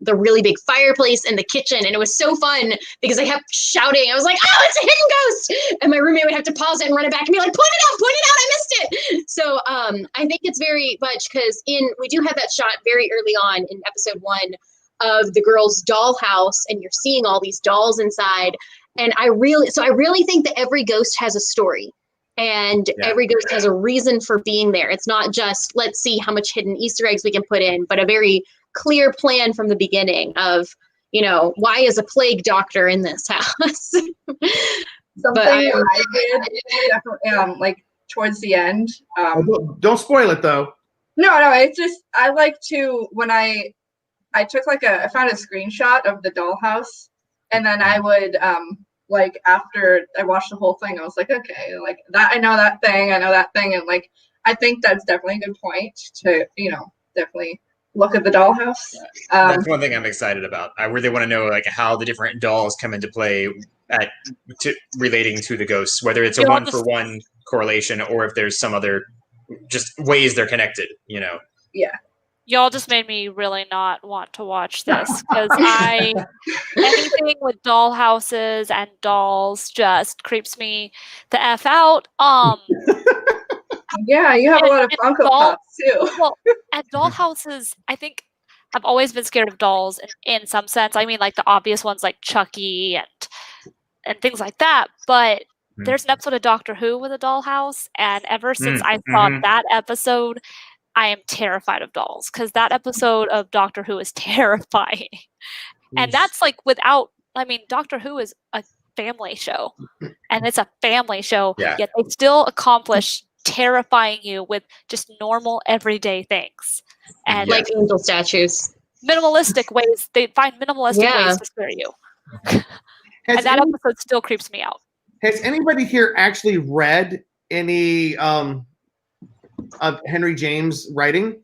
really big fireplace in the kitchen. And it was so fun because I kept shouting. I was like, oh, it's a hidden ghost. And my roommate would have to pause it and run it back and be like, point it out, I missed it. So I think it's very much because we do have that shot very early on in episode 1 of the girl's dollhouse, and you're seeing all these dolls inside. And I really think that every ghost has a story, and every ghost has a reason for being there. It's not just, let's see how much hidden Easter eggs we can put in, but a very clear plan from the beginning of, you know, why is a plague doctor in this house? Something I did definitely, like towards the end. Don't spoil it though. No, it's just, I like to, when I took like I found a screenshot of the dollhouse. And then I would, like, after I watched the whole thing, I was like, okay, like, that, I know that thing. And, like, I think that's definitely a good point to, you know, definitely look at the dollhouse. That's one thing I'm excited about. I really want to know, like, how the different dolls come into play relating to the ghosts, whether it's a one-for-one correlation or if there's some other just ways they're connected, you know? Yeah. Y'all just made me really not want to watch this because anything with doll houses and dolls just creeps me the F out. Yeah, you have a lot of Funko Pops too. Well, at doll houses, I think I've always been scared of dolls in some sense. I mean, like the obvious ones like Chucky and things like that. But there's an episode of Doctor Who with a dollhouse, and ever since I saw that episode, I am terrified of dolls because that episode of Doctor Who is terrifying. And that's like Doctor Who is a family show, and it's a family show, yet they still accomplish terrifying you with just normal everyday things. And like angel statues. Minimalistic ways. They find minimalistic ways to scare you. And that episode still creeps me out. Has anybody here actually read any of Henry James' writing?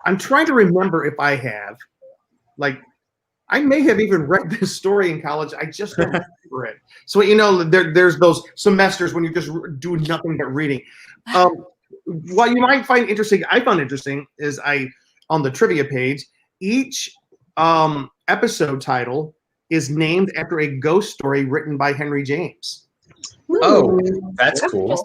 I'm trying to remember if I have. Like, I may have even read this story in college. I just don't remember it. So, there's those semesters when you just do nothing but reading. What you might find interesting, I found interesting, is on the trivia page, each episode title is named after a ghost story written by Henry James. Oh, that's cool.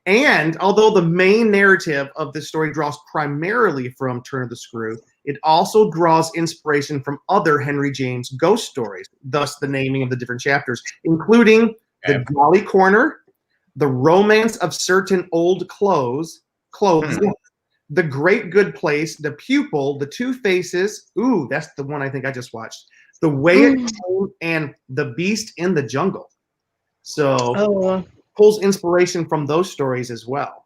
And although the main narrative of the story draws primarily from Turn of the Screw, it also draws inspiration from other Henry James ghost stories, thus the naming of the different chapters, including The Jolly Corner, The Romance of Certain Old Clothes, The Great Good Place, The Pupil, The Two Faces, that's the one I think I just watched, The Way It Came, and The Beast in the Jungle. So pulls inspiration from those stories as well.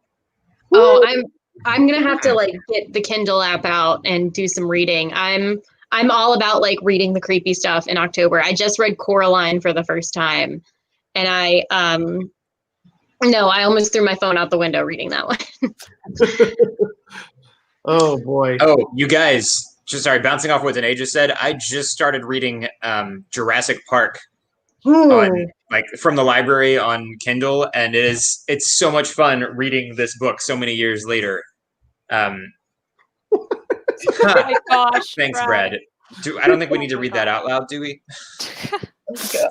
I'm gonna have to get the Kindle app out and do some reading. I'm all about reading the creepy stuff in October. I just read Coraline for the first time, and I almost threw my phone out the window reading that one. Oh boy. Oh, you guys, bouncing off what Danae just said, I just started reading Jurassic Park from the library on Kindle, and it's so much fun reading this book so many years later. Oh my gosh. Thanks, Brad. I don't think we need to read that out loud, do we? Oh God.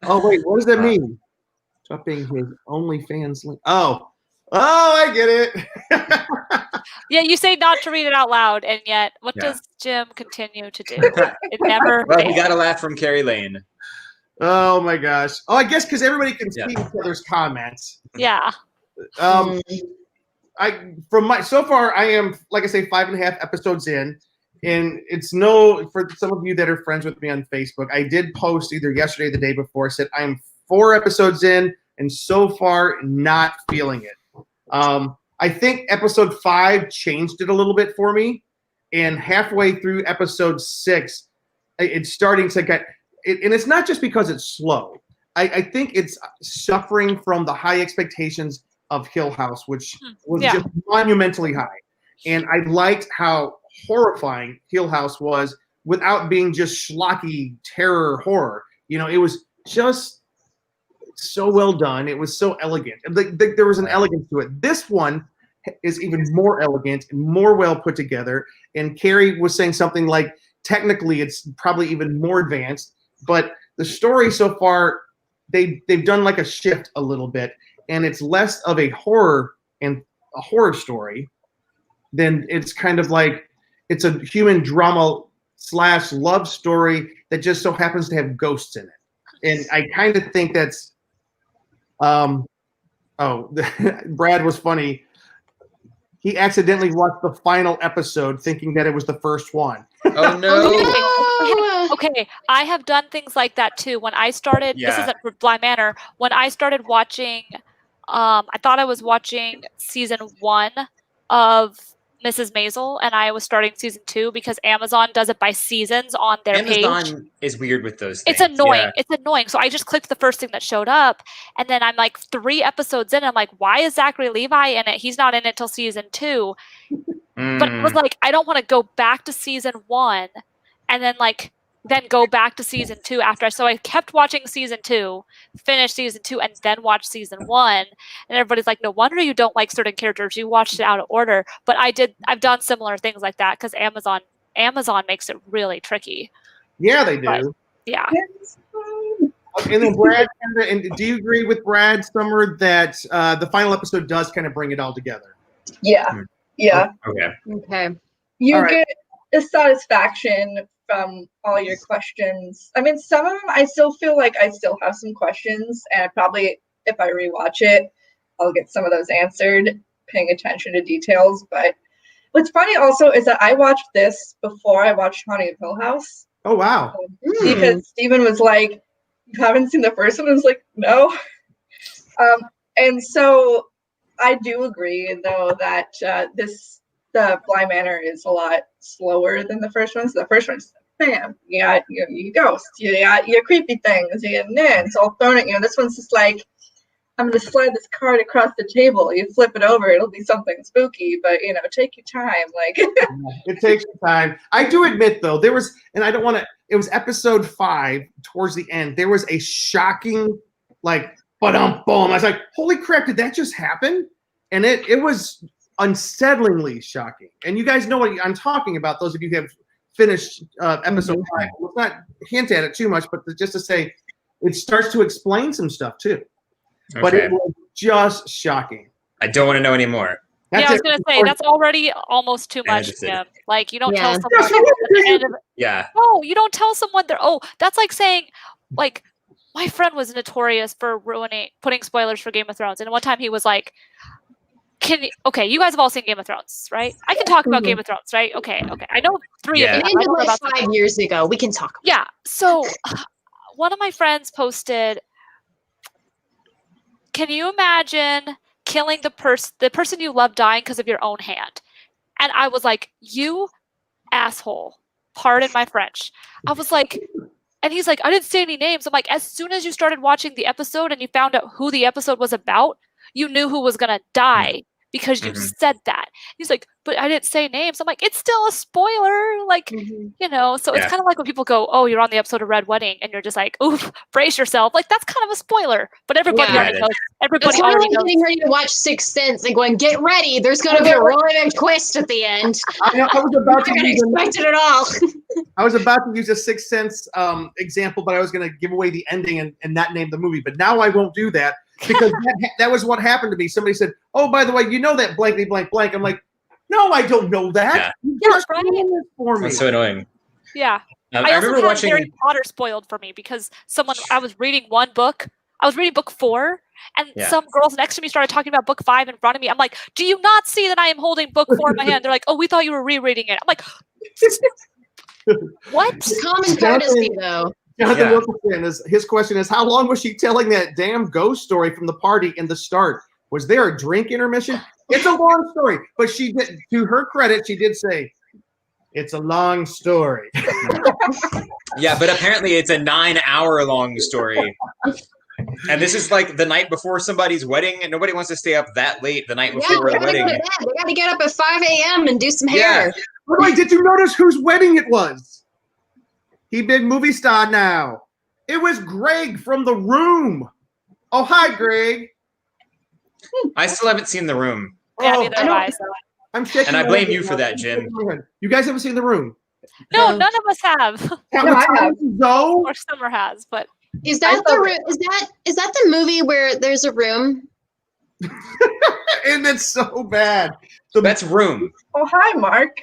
Oh wait, what does that mean? Dropping his OnlyFans link. Oh, I get it. Yeah, you say not to read it out loud, and yet what does Jim continue to do? It never Well, we got a laugh from Carrie Lane. Oh my gosh. Oh, I guess because everybody can see each other's comments. Yeah. So far I am, like I say, 5.5 episodes in, and it's for some of you that are friends with me on Facebook, I did post either yesterday or the day before, said I am 4 episodes in, and so far not feeling it. I think episode 5 changed it a little bit for me, and halfway through episode 6, it's starting to get. And it's not just because it's slow. I think it's suffering from the high expectations of Hill House, which was just monumentally high. And I liked how horrifying Hill House was without being just schlocky terror horror. It was just so well done. It was so elegant. There was an elegance to it. This one is even more elegant and more well put together. And Carrie was saying something like, technically, it's probably even more advanced. But the story so far, they've done a shift a little bit, and it's less of a horror story than it's kind of it's a human drama / love story that just so happens to have ghosts in it. And I kind of think that's Brad was funny. He accidentally watched the final episode thinking that it was the first one. Oh no. Okay, I have done things like that too. When I started, this isn't for Bly Manor, when I started watching, I thought I was watching season 1 of Mrs. Maisel, and I was starting season 2 because Amazon does it by seasons on their page. Amazon is weird with those things. It's annoying. It's annoying. So I just clicked the first thing that showed up, and then I'm 3 episodes in, and I'm like, why is Zachary Levi in it? He's not in it till season 2. But it was I don't want to go back to season 1 and then then go back to season 2 after. So I kept watching season 2, finished season 2, and then watched season 1. And everybody's like, no wonder you don't like certain characters. You watched it out of order. But I've done similar things like that because Amazon makes it really tricky. Yeah, they do. But, yeah. And then Brad, and do you agree with Brad Summer that the final episode does kind of bring it all together? Yeah. Yeah. Okay. You get a satisfaction from all your questions. I mean, some of them I still feel like I still have some questions, and I probably, if I rewatch it, I'll get some of those answered, paying attention to details. But what's funny also is that I watched this before I watched Haunting of Hill House. Oh, wow. Because Steven was like, you haven't seen the first one? I was like, no. And so I do agree, though, that the Bly Manor is a lot slower than the first one. So the first one's bam, you got you ghosts, you got your creepy things, you get it's all thrown at you. This one's just like, I'm gonna slide this card across the table. You flip it over, it'll be something spooky, but take your time. Like it takes time. I do admit though, there was, and I don't want to. It was episode 5 towards the end. There was a shocking, like, boom. I was like, holy crap, did that just happen? And it was unsettlingly shocking. And you guys know what I'm talking about. Those of you who have finished episode 5. Let's not hint at it too much, but just to say, it starts to explain some stuff too. Okay. But it was just shocking. I don't want to know anymore. I was going to say, that's already almost too much, Jim. Like, you don't tell someone at the end of it. Yeah. No, you don't tell someone that's like saying, like, my friend was notorious for putting spoilers for Game of Thrones. And one time he was like, you guys have all seen Game of Thrones, right? I can talk about Game of Thrones, right? Okay. I know 3 of you. It ended like 5 years ago. We can talk. Yeah. So one of my friends posted, can you imagine killing the person you love dying because of your own hand? And I was like, you asshole. Pardon my French. I was like, and he's like, I didn't say any names. I'm like, as soon as you started watching the episode and you found out who the episode was about, you knew who was going to die because you said that. He's like, but I didn't say names. I'm like, it's still a spoiler. Like, so it's kind of like when people go, oh, you're on the episode of Red Wedding. And you're just like, oof, brace yourself. Like, that's kind of a spoiler. But everybody already knows. Everybody already knows. Getting ready to watch Sixth Sense and going, get ready. There's going to be a really big twist at the end. I was about to expect it at all. I was about to use a Sixth Sense example, but I was going to give away the ending and not name the movie. But now I won't do that because that was what happened to me. Somebody said, oh, by the way, you know that blankety blank blank. I'm like, no, I don't know that. Yeah, right? For me. That's so annoying. Yeah. I also remember had watching Harry Potter spoiled for me because I was reading one book. I was reading book 4, and some girls next to me started talking about book 5 in front of me. I'm like, do you not see that I am holding book 4 in my hand? They're like, oh, we thought you were rereading it. I'm like, what? Common courtesy, though. Jonathan Wilkinson, his question is, how long was she telling that damn ghost story from the party in the start? Was there a drink intermission? It's a long story, but she did. To her credit, she did say, "It's a long story." Yeah, but apparently it's a 9-hour-long story. And this is like the night before somebody's wedding, and nobody wants to stay up that late the night before a wedding. They got to get up at 5 a.m. and do some hair. By the way, did you notice whose wedding it was? He big movie star now. It was Greg from The Room. Oh, hi, Greg. I still haven't seen The Room. Yeah, neither have I. I'm shaking. And I blame you for that, Jim. You guys haven't seen The Room? No, none of us have. No, I have. Or Summer has, but is that the room? Is that the movie where there's a room? And it's so bad. That's Room. Oh, hi, Mark.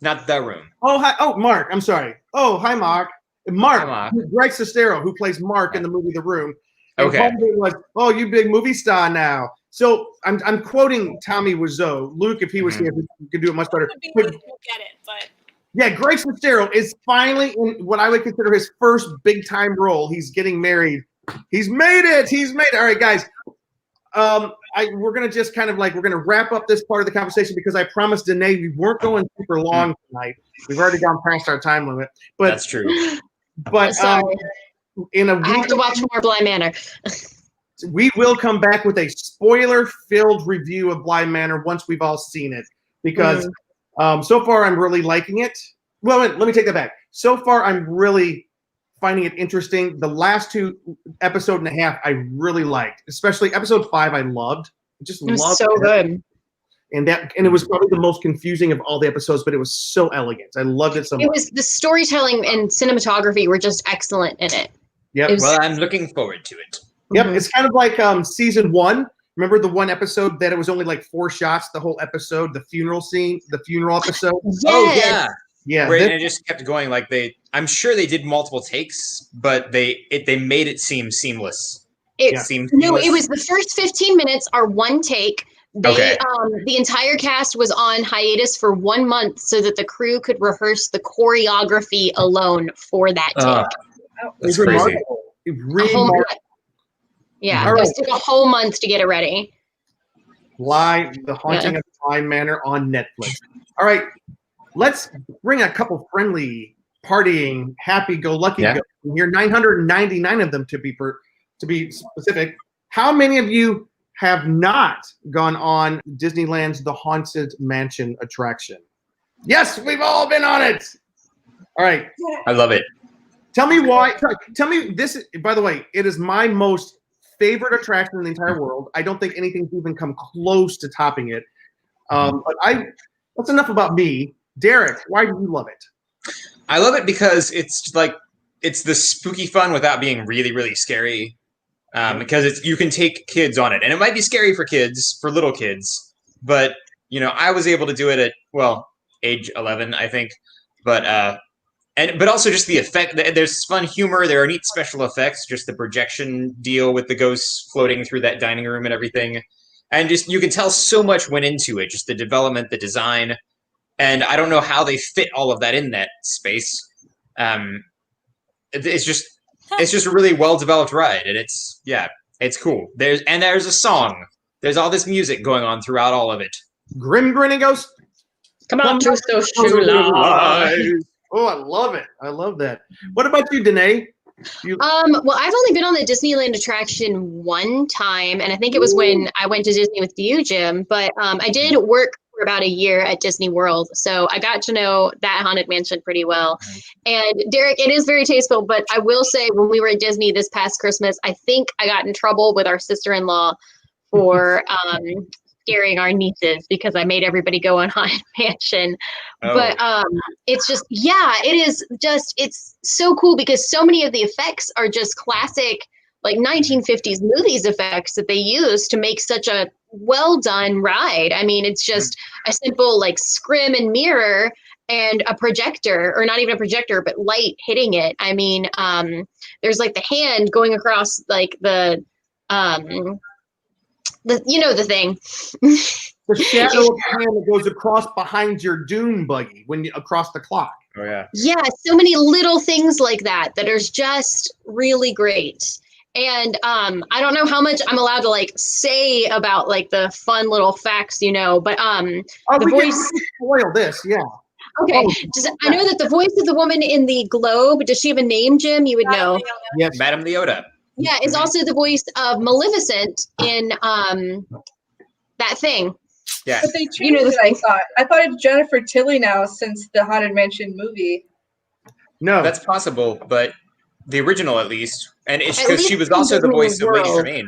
Not The Room. Oh, hi. Oh, Mark. I'm sorry. Oh, hi, Mark. Mark. Greg Sestero, who plays Mark in the movie The Room. And okay. Was, oh, you big movie star now. So I'm quoting Tommy Wiseau. Luke, if he was here, he could do it much better. We'll get it, but yeah, Greg Sestero is finally in what I would consider his first big time role. He's getting married. He's made it. He's made it. All right, guys. We're gonna just kind of we're gonna wrap up this part of the conversation because I promised Danae we weren't going super long tonight. We've already gone past our time limit. But that's true. But in a week, I have to watch more Bly Manor. We will come back with a spoiler-filled review of Bly Manor once we've all seen it, because so far I'm really liking it. Well, let me take that back. So far, I'm really finding it interesting. The last 2 episode and a half, I really liked, especially episode 5. I loved. Just It was loved so it. good. And it was probably the most confusing of all the episodes, but it was so elegant. I loved it so much. It was the storytelling and cinematography were just excellent in it. Yep. It was- Well, I'm looking forward to it. Yep. It's kind of like season 1. Remember the one episode that it was only like 4 shots, the whole episode, the funeral scene, the funeral episode? Oh Yes. yeah. Yeah. Where it just kept going. Like I'm sure they did multiple takes, but they made it seem seamless. It seamless. was the first 15 minutes are one take. Okay. The entire cast was on hiatus for 1 month so that the crew could rehearse the choreography alone for that take. That's crazy. remarkable. A whole month. Yeah, All it right. took a whole month to get it ready. The Haunting of Bly Manor on Netflix. All right, let's bring a couple friendly, partying, happy-go-lucky ghosts in here. 999 of them to be specific. How many of you have not gone on Disneyland's The Haunted Mansion attraction? Yes, we've all been on it. All right. I love it. Tell me why. Tell me this. By the way, it is my most favorite attraction in the entire world. I don't think anything's even come close to topping it. But that's enough about me. Derek, why do you love it? I love it because it's the spooky fun without being really, really scary. Because you can take kids on it, and it might be scary for kids, for little kids. But I was able to do it at age 11, I think. But also just the effect. There's fun humor. There are neat special effects. Just the projection deal with the ghosts floating through that dining room and everything, and just you can tell so much went into it. Just the development, the design, and I don't know how they fit all of that in that space. It's just a really well developed ride, and it's cool. There's a song. There's all this music going on throughout all of it. Grim Grinning Ghost. Come on, to social. Oh, I love it. I love that. What about you, Danae? Well, I've only been on the Disneyland attraction one time, and I think it was when I went to Disney with you, Jim. But I did work for about a year at Disney World, so I got to know that Haunted Mansion pretty well. And Derek, it is very tasteful, but I will say when we were at Disney this past Christmas, I think I got in trouble with our sister-in-law for scaring our nieces because I made everybody go on Haunted Mansion. Oh. But it's just, it's so cool because so many of the effects are just classic, like 1950s movies effects that they use to make such a well done ride. I mean, it's just a simple like scrim and mirror and a projector, or not even a projector, but light hitting it. I mean, there's like the hand going across like the thing. The shadow of the hand that goes across behind your dune buggy across the clock. Oh yeah. Yeah, so many little things like that are just really great. And I don't know how much I'm allowed to like say about like the fun little facts, but the voice. Spoil this, yeah. Okay, I know that the voice of the woman in the globe. Does she have a name, Jim? You would know. Yes, Madame Leota. Yeah, it's also the voice of Maleficent in that thing. Yeah. But they changed it, I thought it's Jennifer Tilly now since the Haunted Mansion movie. No, That's possible, but the original at least. And it's At because least she was in also the Disney voice of Lady World. Tremaine.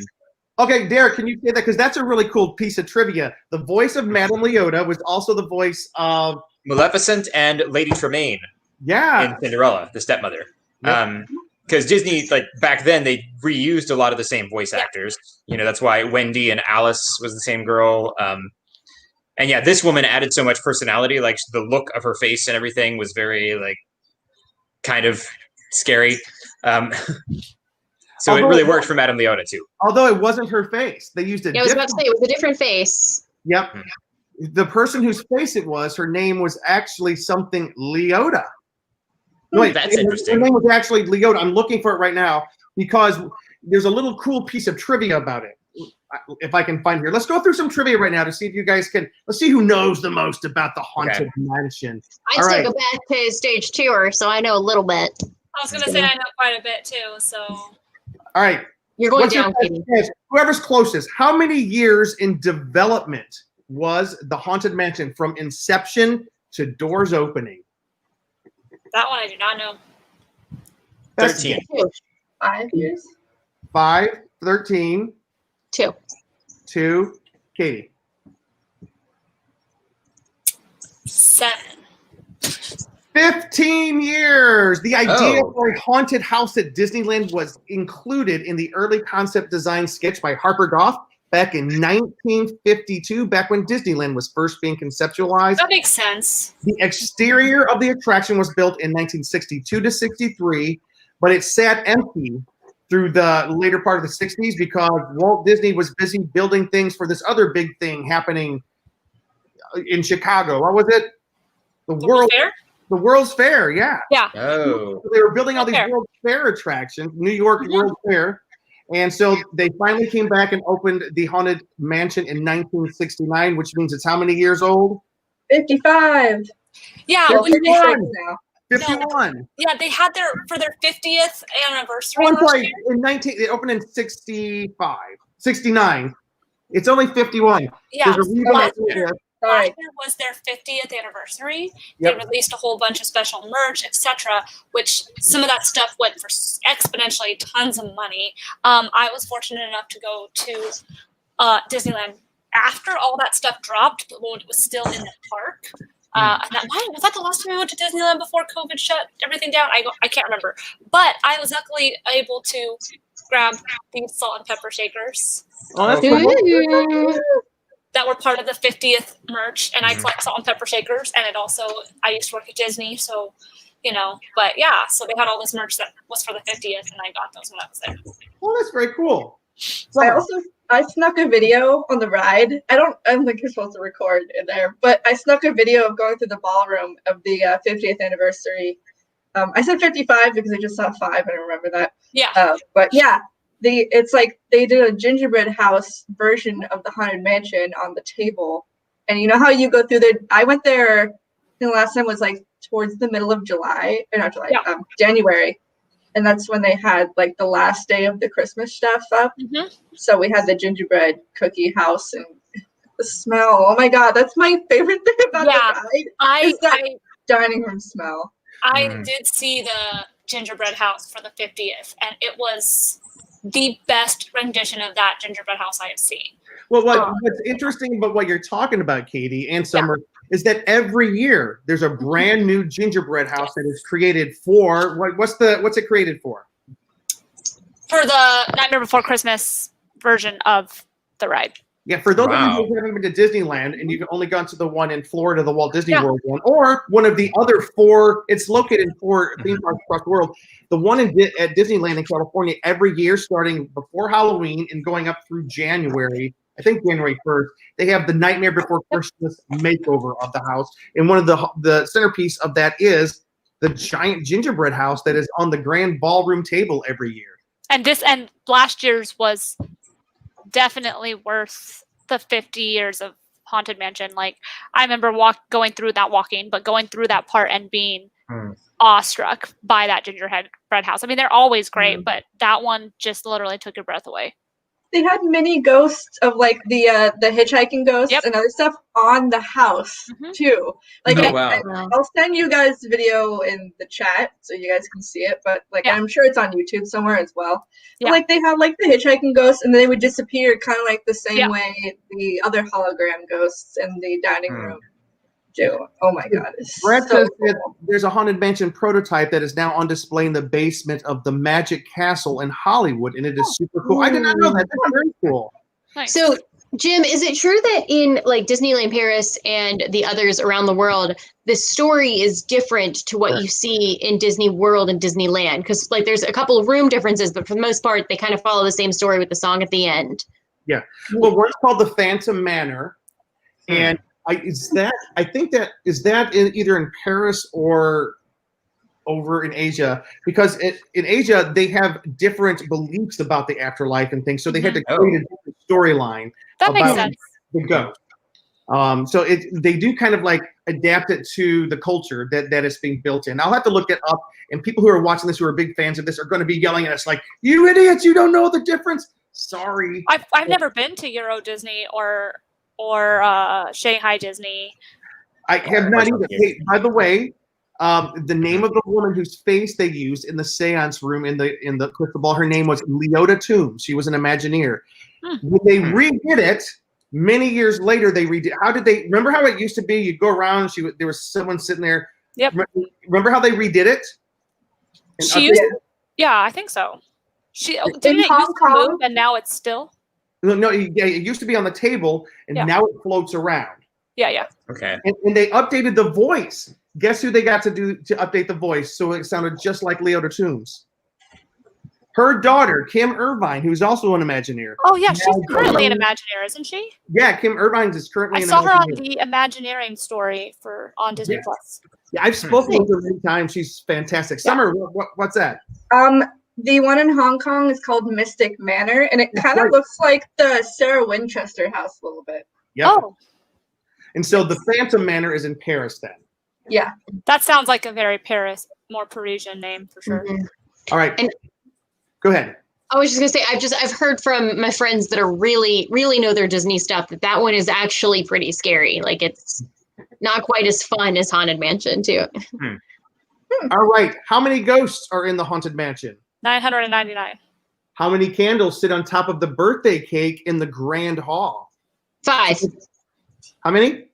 okay, Derek, can you say that? Because that's a really cool piece of trivia. The voice of Madame Leota was also the voice of Maleficent and Lady Tremaine in Cinderella, the stepmother. Yep. Because Disney, like back then, they reused a lot of the same voice actors. That's why Wendy and Alice was the same girl. And yeah, this woman added so much personality. Like the look of her face and everything was very like kind of scary. So it really worked for Madame Leota too. Although it wasn't her face, they used a Yeah, I was about to say it was a different face. Yep. The person whose face it was, her name was actually something Leota. Wait, That's interesting. Her name was actually Leota. I'm looking for it right now because there's a little cool piece of trivia about it. If I can find here. Let's go through some trivia right now to see if you guys can. Let's see who knows the most about the Haunted Mansion. I still go back to stage tour, so I know a little bit. I was going to say I know quite a bit too, so. All right. You're going What's down, your Katie. guess? Whoever's closest. How many years in development was the Haunted Mansion from inception to doors opening? That one I do not know. 13. 5 years. 5, 13, 2. 2, Katie. 7. 15 years. The idea Oh. for a haunted house at Disneyland was included in the early concept design sketch by Harper Goff back in 1952, back when Disneyland was first being conceptualized. That makes sense. The exterior of the attraction was built in 1962 to 63, but it sat empty through the later part of the 60s because Walt Disney was busy building things for this other big thing happening in Chicago. What was it? The World's Fair, yeah. Yeah. Oh. So they were building all these Fair. World's Fair attractions, New York World's Fair. And so they finally came back and opened the Haunted Mansion in 1969, which means it's how many years old? 55. Yeah. They're when 56 51. now. 51. Yeah, they had for their 50th anniversary. Oh, I'm last sorry. year. It opened in 65, 69. It's only 51. Yeah. There's a reboot Last of year, it. Sorry. last year was their 50th anniversary. Yep. They released a whole bunch of special merch, etc., which some of that stuff went for exponentially tons of money. I was fortunate enough to go to Disneyland after all that stuff dropped, but when it was still in the park. And was that the last time I went to Disneyland before COVID shut everything down? I can't remember. But I was luckily able to grab these salt and pepper shakers Oh, that's Okay. cool. that were part of the 50th merch. And I collect salt and pepper shakers. And I used to work at Disney. So, but yeah, so they had all this merch that was for the 50th. And I got those when I was there. Well, that's very cool. I snuck a video on the ride. I don't think you're supposed to record in there, but I snuck a video of going through the ballroom of the 50th anniversary. I said 55 because I just saw 5 and I remember that. Yeah. But yeah, it's like they did a gingerbread house version of the Haunted Mansion on the table. And you know how you go through there? I went there, I think the last time was like towards the middle of January. And that's when they had like the last day of the Christmas stuff up. Mm-hmm. So we had the gingerbread cookie house and the smell. Oh my God, that's my favorite thing about the ride. Is that dining room smell. I did see the gingerbread house for the 50th, and it was the best rendition of that gingerbread house I have seen. Well, what's interesting about what you're talking about, Katie and Summer, is that every year there's a brand new gingerbread house that is created for what's it created for? For the Nightmare Before Christmas version of the ride. Yeah, for those of you who haven't been to Disneyland and you've only gone to the one in Florida, the Walt Disney World one, or one of the other 4, it's located in 4 theme parks across the world. The one at Disneyland in California, every year starting before Halloween and going up through January, I think January 1st, they have the Nightmare Before Christmas makeover of the house. And one of the centerpiece of that is the giant gingerbread house that is on the grand ballroom table every year. And last year's was definitely worth the 50 years of Haunted Mansion. Like, I remember going through that part and being awestruck by that gingerbread house. I mean, they're always great, but that one just literally took your breath away. They had mini ghosts of like the hitchhiking ghosts and other stuff on the house too. Like, I'll send you guys the video in the chat so you guys can see it. But I'm sure it's on YouTube somewhere as well. Yeah. But, like, they had like the hitchhiking ghosts, and they would disappear, kind of like the same way the other hologram ghosts in the dining room do. Oh my God! Brad says that there's a Haunted Mansion prototype that is now on display in the basement of the Magic Castle in Hollywood, and it is super cool. I did not know that. That's very cool. Nice. So, Jim, is it true that in like Disneyland Paris and the others around the world, the story is different to what you see in Disney World and Disneyland? Because like there's a couple of room differences, but for the most part, they kind of follow the same story with the song at the end. Yeah. Well, one's called the Phantom Manor, and I think that is either in Paris or over in Asia, because in Asia they have different beliefs about the afterlife and things, so they had to create a different storyline. That makes sense. The ghost. So they do kind of like adapt it to the culture that is being built in. I'll have to look it up, and people who are watching this who are big fans of this are going to be yelling at us like, "You idiots! You don't know the difference." Sorry. I've never been to Euro Disney or Shanghai Disney. I have not either. Hey, by the way, The name of the woman whose face they used in the seance room in the crystal ball, her name was Leota Toombs. She was an Imagineer. When they redid it, many years later, they redid. How did they remember how it used to be? You'd go around, there was someone sitting there. Yep. Remember how they redid it? Yeah, I think so. Didn't it used to move and now it's still? No, yeah, it used to be on the table and now it floats around. Yeah. Okay. And they updated the voice. Guess who they got to update the voice so it sounded just like Leota Toombs? Her daughter, Kim Irvine, who's also an Imagineer. Oh yeah, she's currently an Imagineer, isn't she? Yeah, Kim Irvine is currently. I saw her on the Imagineering story on Disney Plus. Yeah, I've spoken with her many times. She's fantastic. Yeah. Summer, what's that? The one in Hong Kong is called Mystic Manor, and it kind of looks like the Sarah Winchester house a little bit. Yep. Oh. And so the Phantom Manor is in Paris then. Yeah. That sounds like a very more Parisian name for sure. All right. And go ahead. I was just gonna say, I've heard from my friends that are really know their Disney stuff that one is actually pretty scary. Like it's not quite as fun as Haunted Mansion too. All right. How many ghosts are in the Haunted Mansion? 999. How many candles sit on top of the birthday cake in the Grand Hall? 5. How many?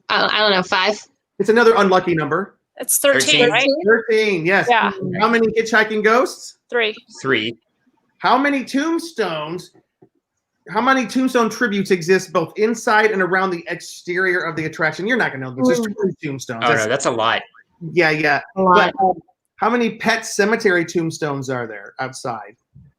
I don't know. 5. It's another unlucky number. It's 13, right? 13, yes. Yeah. How many hitchhiking ghosts? 3. How many tombstones? How many tombstone tributes exist both inside and around the exterior of the attraction? You're not going to know this. There's 20 tombstones. Oh, no, that's a lot. Yeah. A lot. But, how many pet cemetery tombstones are there outside?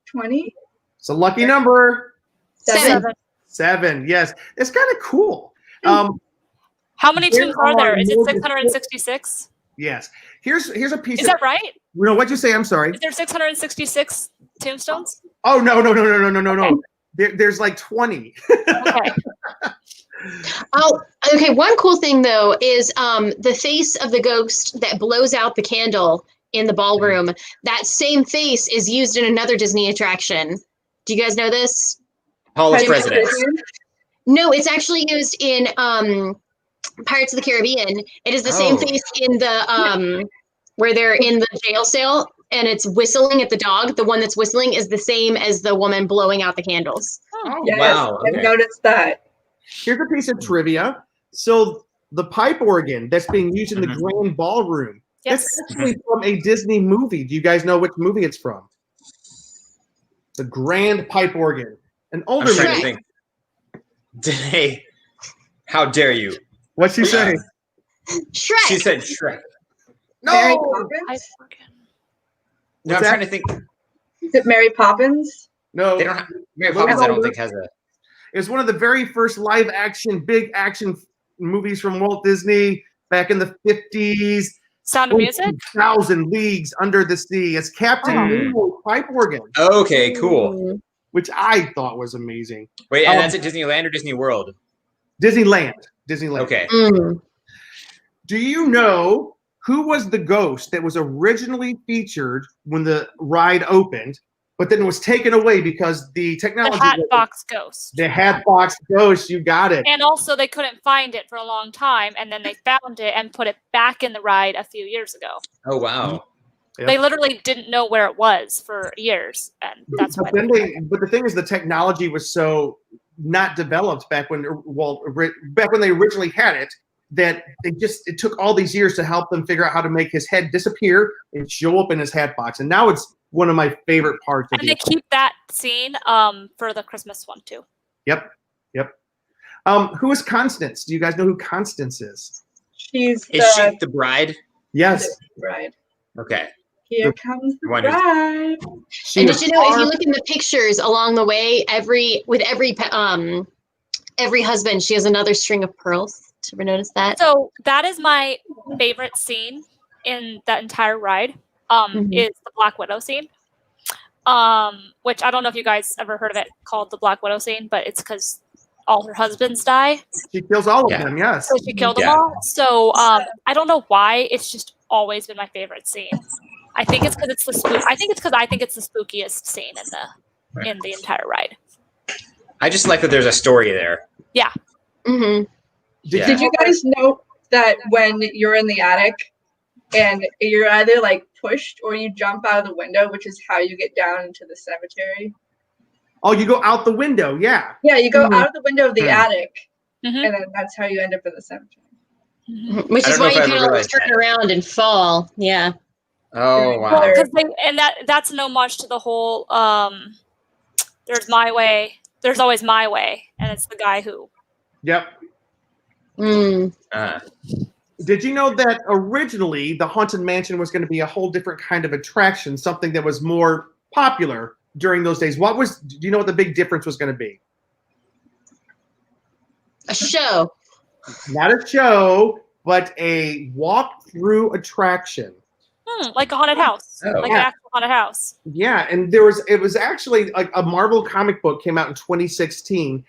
20. It's a lucky number. 7. Yes. It's kind of cool. How many tombs are there? Is it 666? Yes. Here's a piece. Is that right? No, what'd you say? I'm sorry. Is there 666 tombstones? Oh no. Okay. There's like 20. Okay. Oh, okay. One cool thing though is the face of the ghost that blows out the candle in the ballroom. That same face is used in another Disney attraction. Do you guys know this? Hall of Presidents. No, it's actually used in Pirates of the Caribbean. It is the same face in the where they're in the jail cell and it's whistling at the dog. The one that's whistling is the same as the woman blowing out the candles. Oh, yes, wow. Okay. I've noticed that. Here's a piece of trivia. So the pipe organ that's being used in the Grand Ballroom, that's actually from a Disney movie. Do you guys know which movie it's from? The Grand Pipe Organ. An older movie. I'm trying to think. How dare you? What'd she say? Shrek. She said Shrek. No. Mary Poppins? No, I'm trying to think. Is it Mary Poppins? No. They don't have, Mary Poppins, I don't think has a. It was one of the very first big action movies from Walt Disney back in the 50s. Sound of Music? 1,000 Leagues Under the Sea. It's Captain Nemo's pipe organ. Okay, cool. Which I thought was amazing. Wait, and that's at Disneyland or Disney World? Disneyland. Okay. Do you know who was the ghost that was originally featured when the ride opened, but then was taken away because the technology. The Hatbox Ghost. The Hatbox Ghost, you got it. And also they couldn't find it for a long time, and then they found it and put it back in the ride a few years ago. Oh, wow. Yeah. They literally didn't know where it was for years, and that's why. But the thing is, the technology was so not developed back when they originally had it that it took all these years to help them figure out how to make his head disappear and show up in his hat box. And now it's one of my favorite parts. And they keep that scene for the Christmas one too. Yep. Who is Constance? Do you guys know who Constance is? Is she the bride? Yes. The bride. Okay. Here comes the bride. And did you know, if you look in the pictures along the way, every husband, she has another string of pearls. Did you ever notice that? So that is my favorite scene in that entire ride. Is the Black Widow scene. Which I don't know if you guys ever heard of it, called the Black Widow scene, but it's because all her husbands die. She kills all of them, yes. So she killed them all. So I don't know why. It's just always been my favorite scene. I think it's because it's the spookiest scene in the entire ride. I just like that there's a story there. Yeah. Did you guys know that when you're in the attic, and you're either like pushed or you jump out of the window, which is how you get down into the cemetery. Oh, you go out the window, yeah. Yeah, you go out of the window of the attic, Mhm. and then that's how you end up in the cemetery. Which I is don't know why if you I kind ever of realized turn that. around and fall. Yeah. Oh Well, wow. because that's an homage to the whole there's my way, there's always my way, and it's the guy who. Yep. Mm. Did you know that originally the Haunted Mansion was going to be a whole different kind of attraction, something that was more popular during those days? Do you know what the big difference was going to be? A show. Not a show, but a walk-through attraction. Like a haunted house, Oh. like an actual haunted house. Yeah, and it was actually like a Marvel comic book came out in 2016,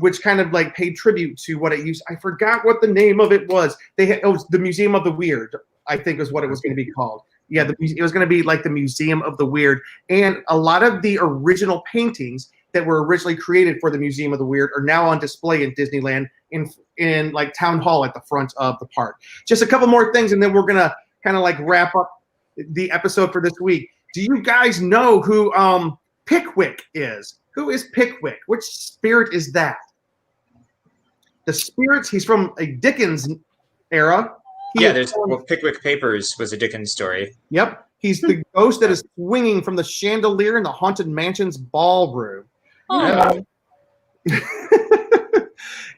which kind of like paid tribute to what it used. I forgot what the name of it was. It was the Museum of the Weird, I think is what it was going to be called. Yeah, it was going to be like the Museum of the Weird, and a lot of the original paintings that were originally created for the Museum of the Weird are now on display in Disneyland in like Town Hall at the front of the park. Just a couple more things, and then we're gonna kind of like wrap up the episode for this week. Do you guys know who Pickwick is? Who is Pickwick? Which spirit is that? The spirits, he's from a Dickens era. Pickwick Papers was a Dickens story. Yep. He's the ghost that is swinging from the chandelier in the Haunted Mansion's ballroom. Oh.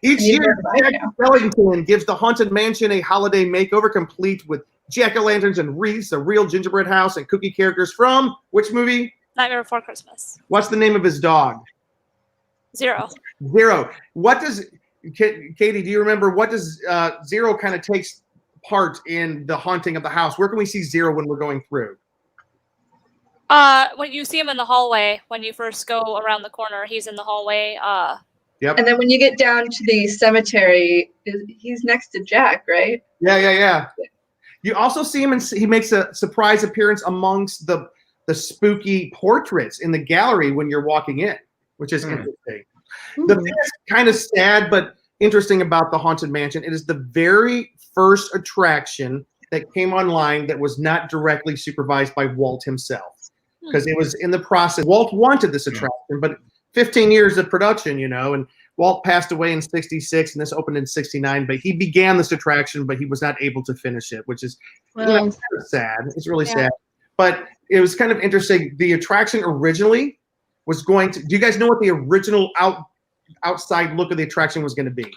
Each year, Jack Skellington gives the Haunted Mansion a holiday makeover complete with jack-o'-lanterns and wreaths, a real gingerbread house, and cookie characters from which movie? Nightmare Before Christmas. What's the name of his dog? Zero. Zero. What does Katie? Do you remember what does Zero kind of takes part in the haunting of the house? Where can we see Zero when we're going through? When you see him in the hallway, when you first go around the corner, he's in the hallway. Yep. And then when you get down to the cemetery, he's next to Jack, right? Yeah. You also see him, and he makes a surprise appearance amongst the spooky portraits in the gallery when you're walking in, which is interesting. The thing that's kind of sad but interesting about the Haunted Mansion, it is the very first attraction that came online that was not directly supervised by Walt himself, because it was in the process. Walt wanted this attraction, but 15 years of production, and Walt passed away in 66 and this opened in 69, but he began this attraction, but he was not able to finish it, which is kind of sad. It's really sad. But it was kind of interesting. The attraction originally was going to, do you guys know what the original outside look of the attraction was going to be?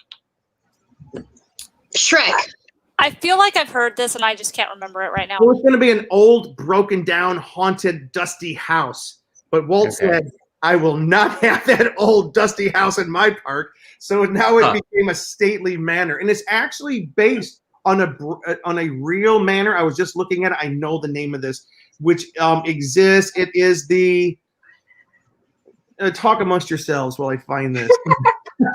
Shrek. I feel like I've heard this and I just can't remember it right now. It was going to be an old, broken down, haunted, dusty house. But Walt said, I will not have that old, dusty house in my park. So now it became a stately manor. And it's actually based on a real manor. I was just looking at it. I know the name of this, which exists. It is the... talk amongst yourselves while I find this.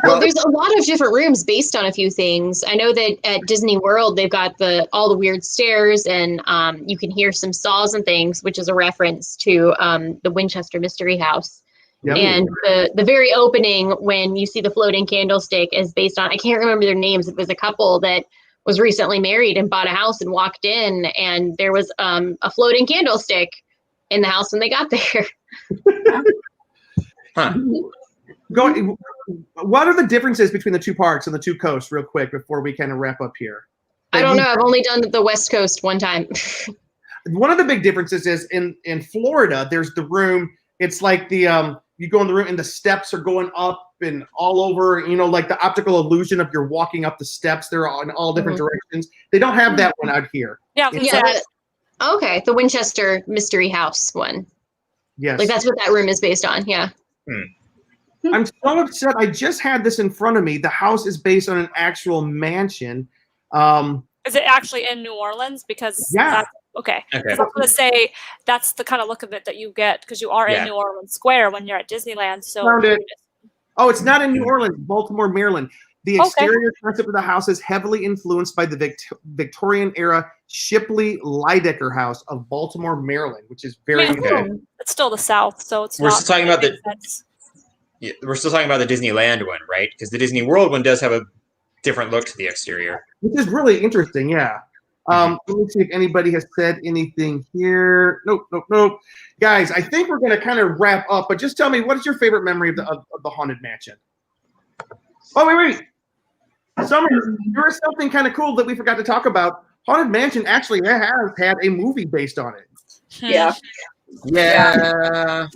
Well, there's a lot of different rooms based on a few things. I know that at Disney World, they've got all the weird stairs, and you can hear some saws and things, which is a reference to the Winchester Mystery House. Yep. And the very opening, when you see the floating candlestick, is based on, I can't remember their names. It was a couple that was recently married and bought a house and walked in, and there was a floating candlestick in the house when they got there. What are the differences between the two parks and the two coasts, real quick, before we kind of wrap up here? I don't know. I've only done the West Coast one time. One of the big differences is in Florida, there's the room. It's like you go in the room and the steps are going up and all over, like the optical illusion of you're walking up the steps. They're in all different directions. They don't have that one out here. Yeah. Okay. The Winchester Mystery House one. Yes. Like that's what that room is based on. Yeah. I'm so upset. I just had this in front of me. The house is based on an actual mansion. Is it actually in New Orleans? Because okay. I was going to say that's the kind of look of it that you get because you are in New Orleans Square when you're at Disneyland. So Oh, it's not in New Orleans, Baltimore, Maryland. The exterior concept of the house is heavily influenced by the Victorian era Shipley Lydecker House of Baltimore, Maryland, which is very It's still the South, so it's we're still talking about we're still talking about the Disneyland one, right? Because the Disney World one does have a different look to the exterior, which is really interesting. Yeah. Let me see if anybody has said anything here. Nope. Guys, I think we're going to kind of wrap up, but just tell me, what is your favorite memory of the Haunted Mansion? Oh, wait. Summer, there is something kind of cool that we forgot to talk about. Haunted Mansion actually has had a movie based on it. Yeah.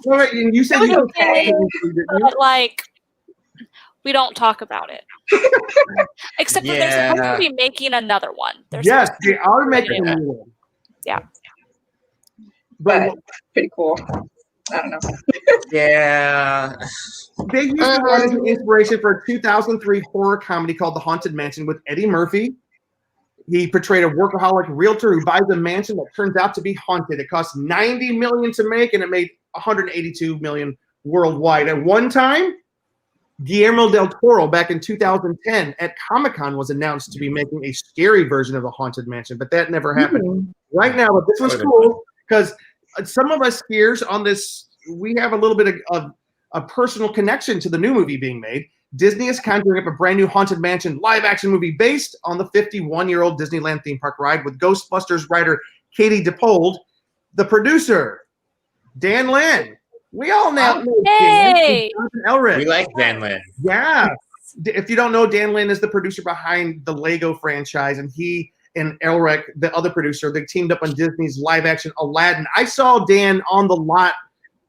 All right, and you said you okay, but like we don't talk about it. Except for they're supposed to be making another one. Yes, they are making a new one. Yeah. But pretty cool. I don't know. Yeah. They used to run as an inspiration for a 2003 horror comedy called The Haunted Mansion with Eddie Murphy. He portrayed a workaholic realtor who buys a mansion that turns out to be haunted. It cost $90 million to make, and it made $182 million worldwide. At one time, Guillermo del Toro, back in 2010, at Comic-Con, was announced to be making a scary version of The Haunted Mansion, but that never happened. Right now, but this was cool because some of us here on this, we have a little bit of a personal connection to the new movie being made. Disney is conjuring up a brand new Haunted Mansion live-action movie based on the 51-year-old Disneyland theme park ride with Ghostbusters writer Katie Dippold, the producer, Dan Lin. We all know hey! Elric. We like Dan Lin. Yeah. If you don't know, Dan Lin is the producer behind the Lego franchise, and he and Elric, the other producer, they teamed up on Disney's live-action Aladdin. I saw Dan on the lot,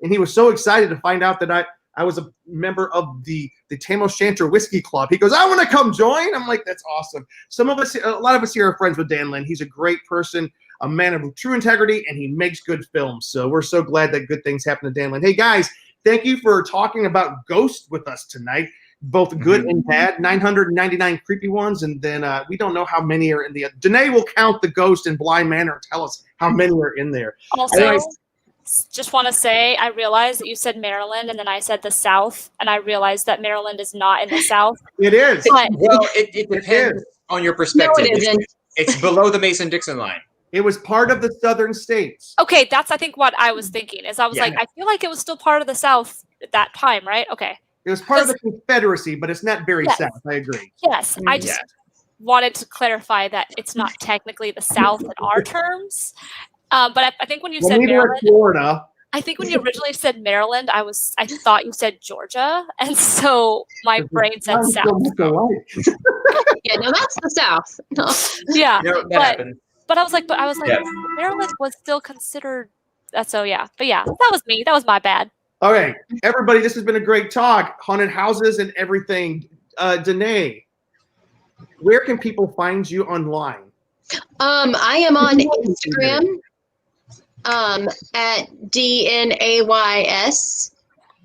and he was so excited to find out that I was a member of the Tam O'Shanter Whiskey Club. He goes, I want to come join. I'm like, that's awesome. A lot of us here are friends with Dan Lin. He's a great person, a man of true integrity, and he makes good films. So we're so glad that good things happen to Dan Lin. Hey, guys, thank you for talking about Ghost with us tonight, both good and bad. 999 creepy ones, and then we don't know how many are in the other. Danae will count the Ghost in Bly Manor and tell us how many are in there. Also, just want to say, I realized that you said Maryland, and then I said the South, and I realized that Maryland is not in the South. It is. But Well, it depends on your perspective. No, it isn't. It's below the Mason-Dixon line. It was part of the southern states. okay, that's I think what I was thinking is I was like, I feel like it was still part of the South at that time, right? Okay. It was part of the Confederacy, but it's not very south. I agree. Yes, I just wanted to clarify that it's not technically the South in our terms. But I think when you said Maryland, Florida. I think when you originally said Maryland, I thought you said Georgia, and so my brain said South. Yeah, no, that's the South. No. Yeah, That happened. but I was like, Maryland was still considered. So yeah, but yeah, that was me. That was my bad. All right, everybody, this has been a great talk. Haunted houses and everything. Danae, where can people find you online? I am on Instagram at DNAYS.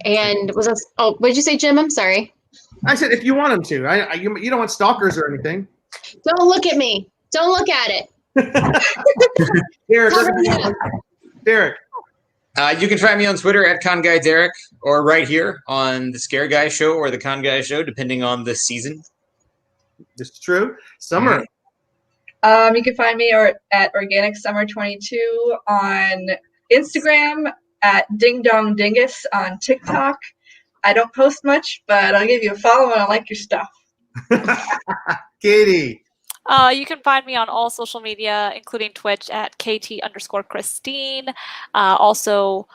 And was that? Oh, what did you say, Jim? I'm sorry. I said if you want them to. You don't want stalkers or anything. Don't look at me. Don't look at it. Derek. You can find me on Twitter at ConGuyDerek or right here on the Scare Guy Show or the Con Guy Show, depending on the season. This is true. Summer. You can find me at Organic Summer 22 on Instagram, at Ding Dong Dingus on TikTok. I don't post much, but I'll give you a follow and I like your stuff. Katie. You can find me on all social media, including Twitch at KT_Christine. Also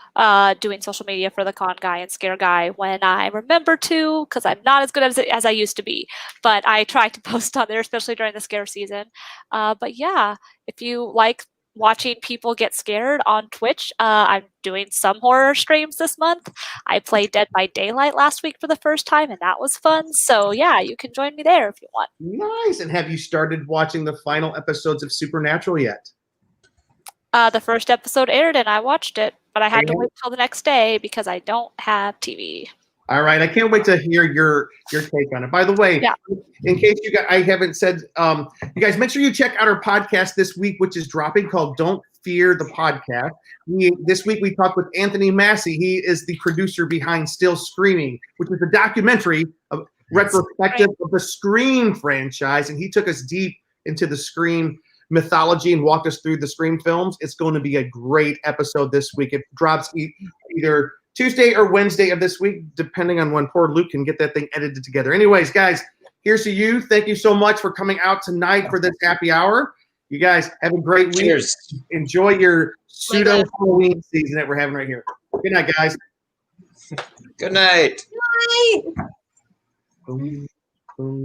doing social media for the Con Guy and Scare Guy when I remember to, because I'm not as good as I used to be. But I try to post on there, especially during the scare season. But yeah, if you like watching people get scared on Twitch, I'm doing some horror streams this month. I played Dead by Daylight last week for the first time, and that was fun. So yeah, you can join me there if you want. Nice. And have you started watching the final episodes of Supernatural yet? The first episode aired, and I watched it, but I had to wait till the next day because I don't have TV. All right, I can't wait to hear your take on it. By the way, in case I haven't said, you guys make sure you check out our podcast this week, which is dropping, called "Don't Fear the Podcast." This week we talked with Anthony Massey. He is the producer behind Still Screaming, which is a documentary of retrospective of the Scream franchise, and he took us deep into the Scream mythology and walked us through the Scream films. It's going to be a great episode this week. It drops either Tuesday or Wednesday of this week, depending on when poor Luke can get that thing edited together. Anyways, guys, here's to you. Thank you so much for coming out tonight for this happy hour. You guys have a great week. Cheers. Enjoy your pseudo Halloween season that we're having right here. Good night, guys. Good night. Bye. Boom, boom.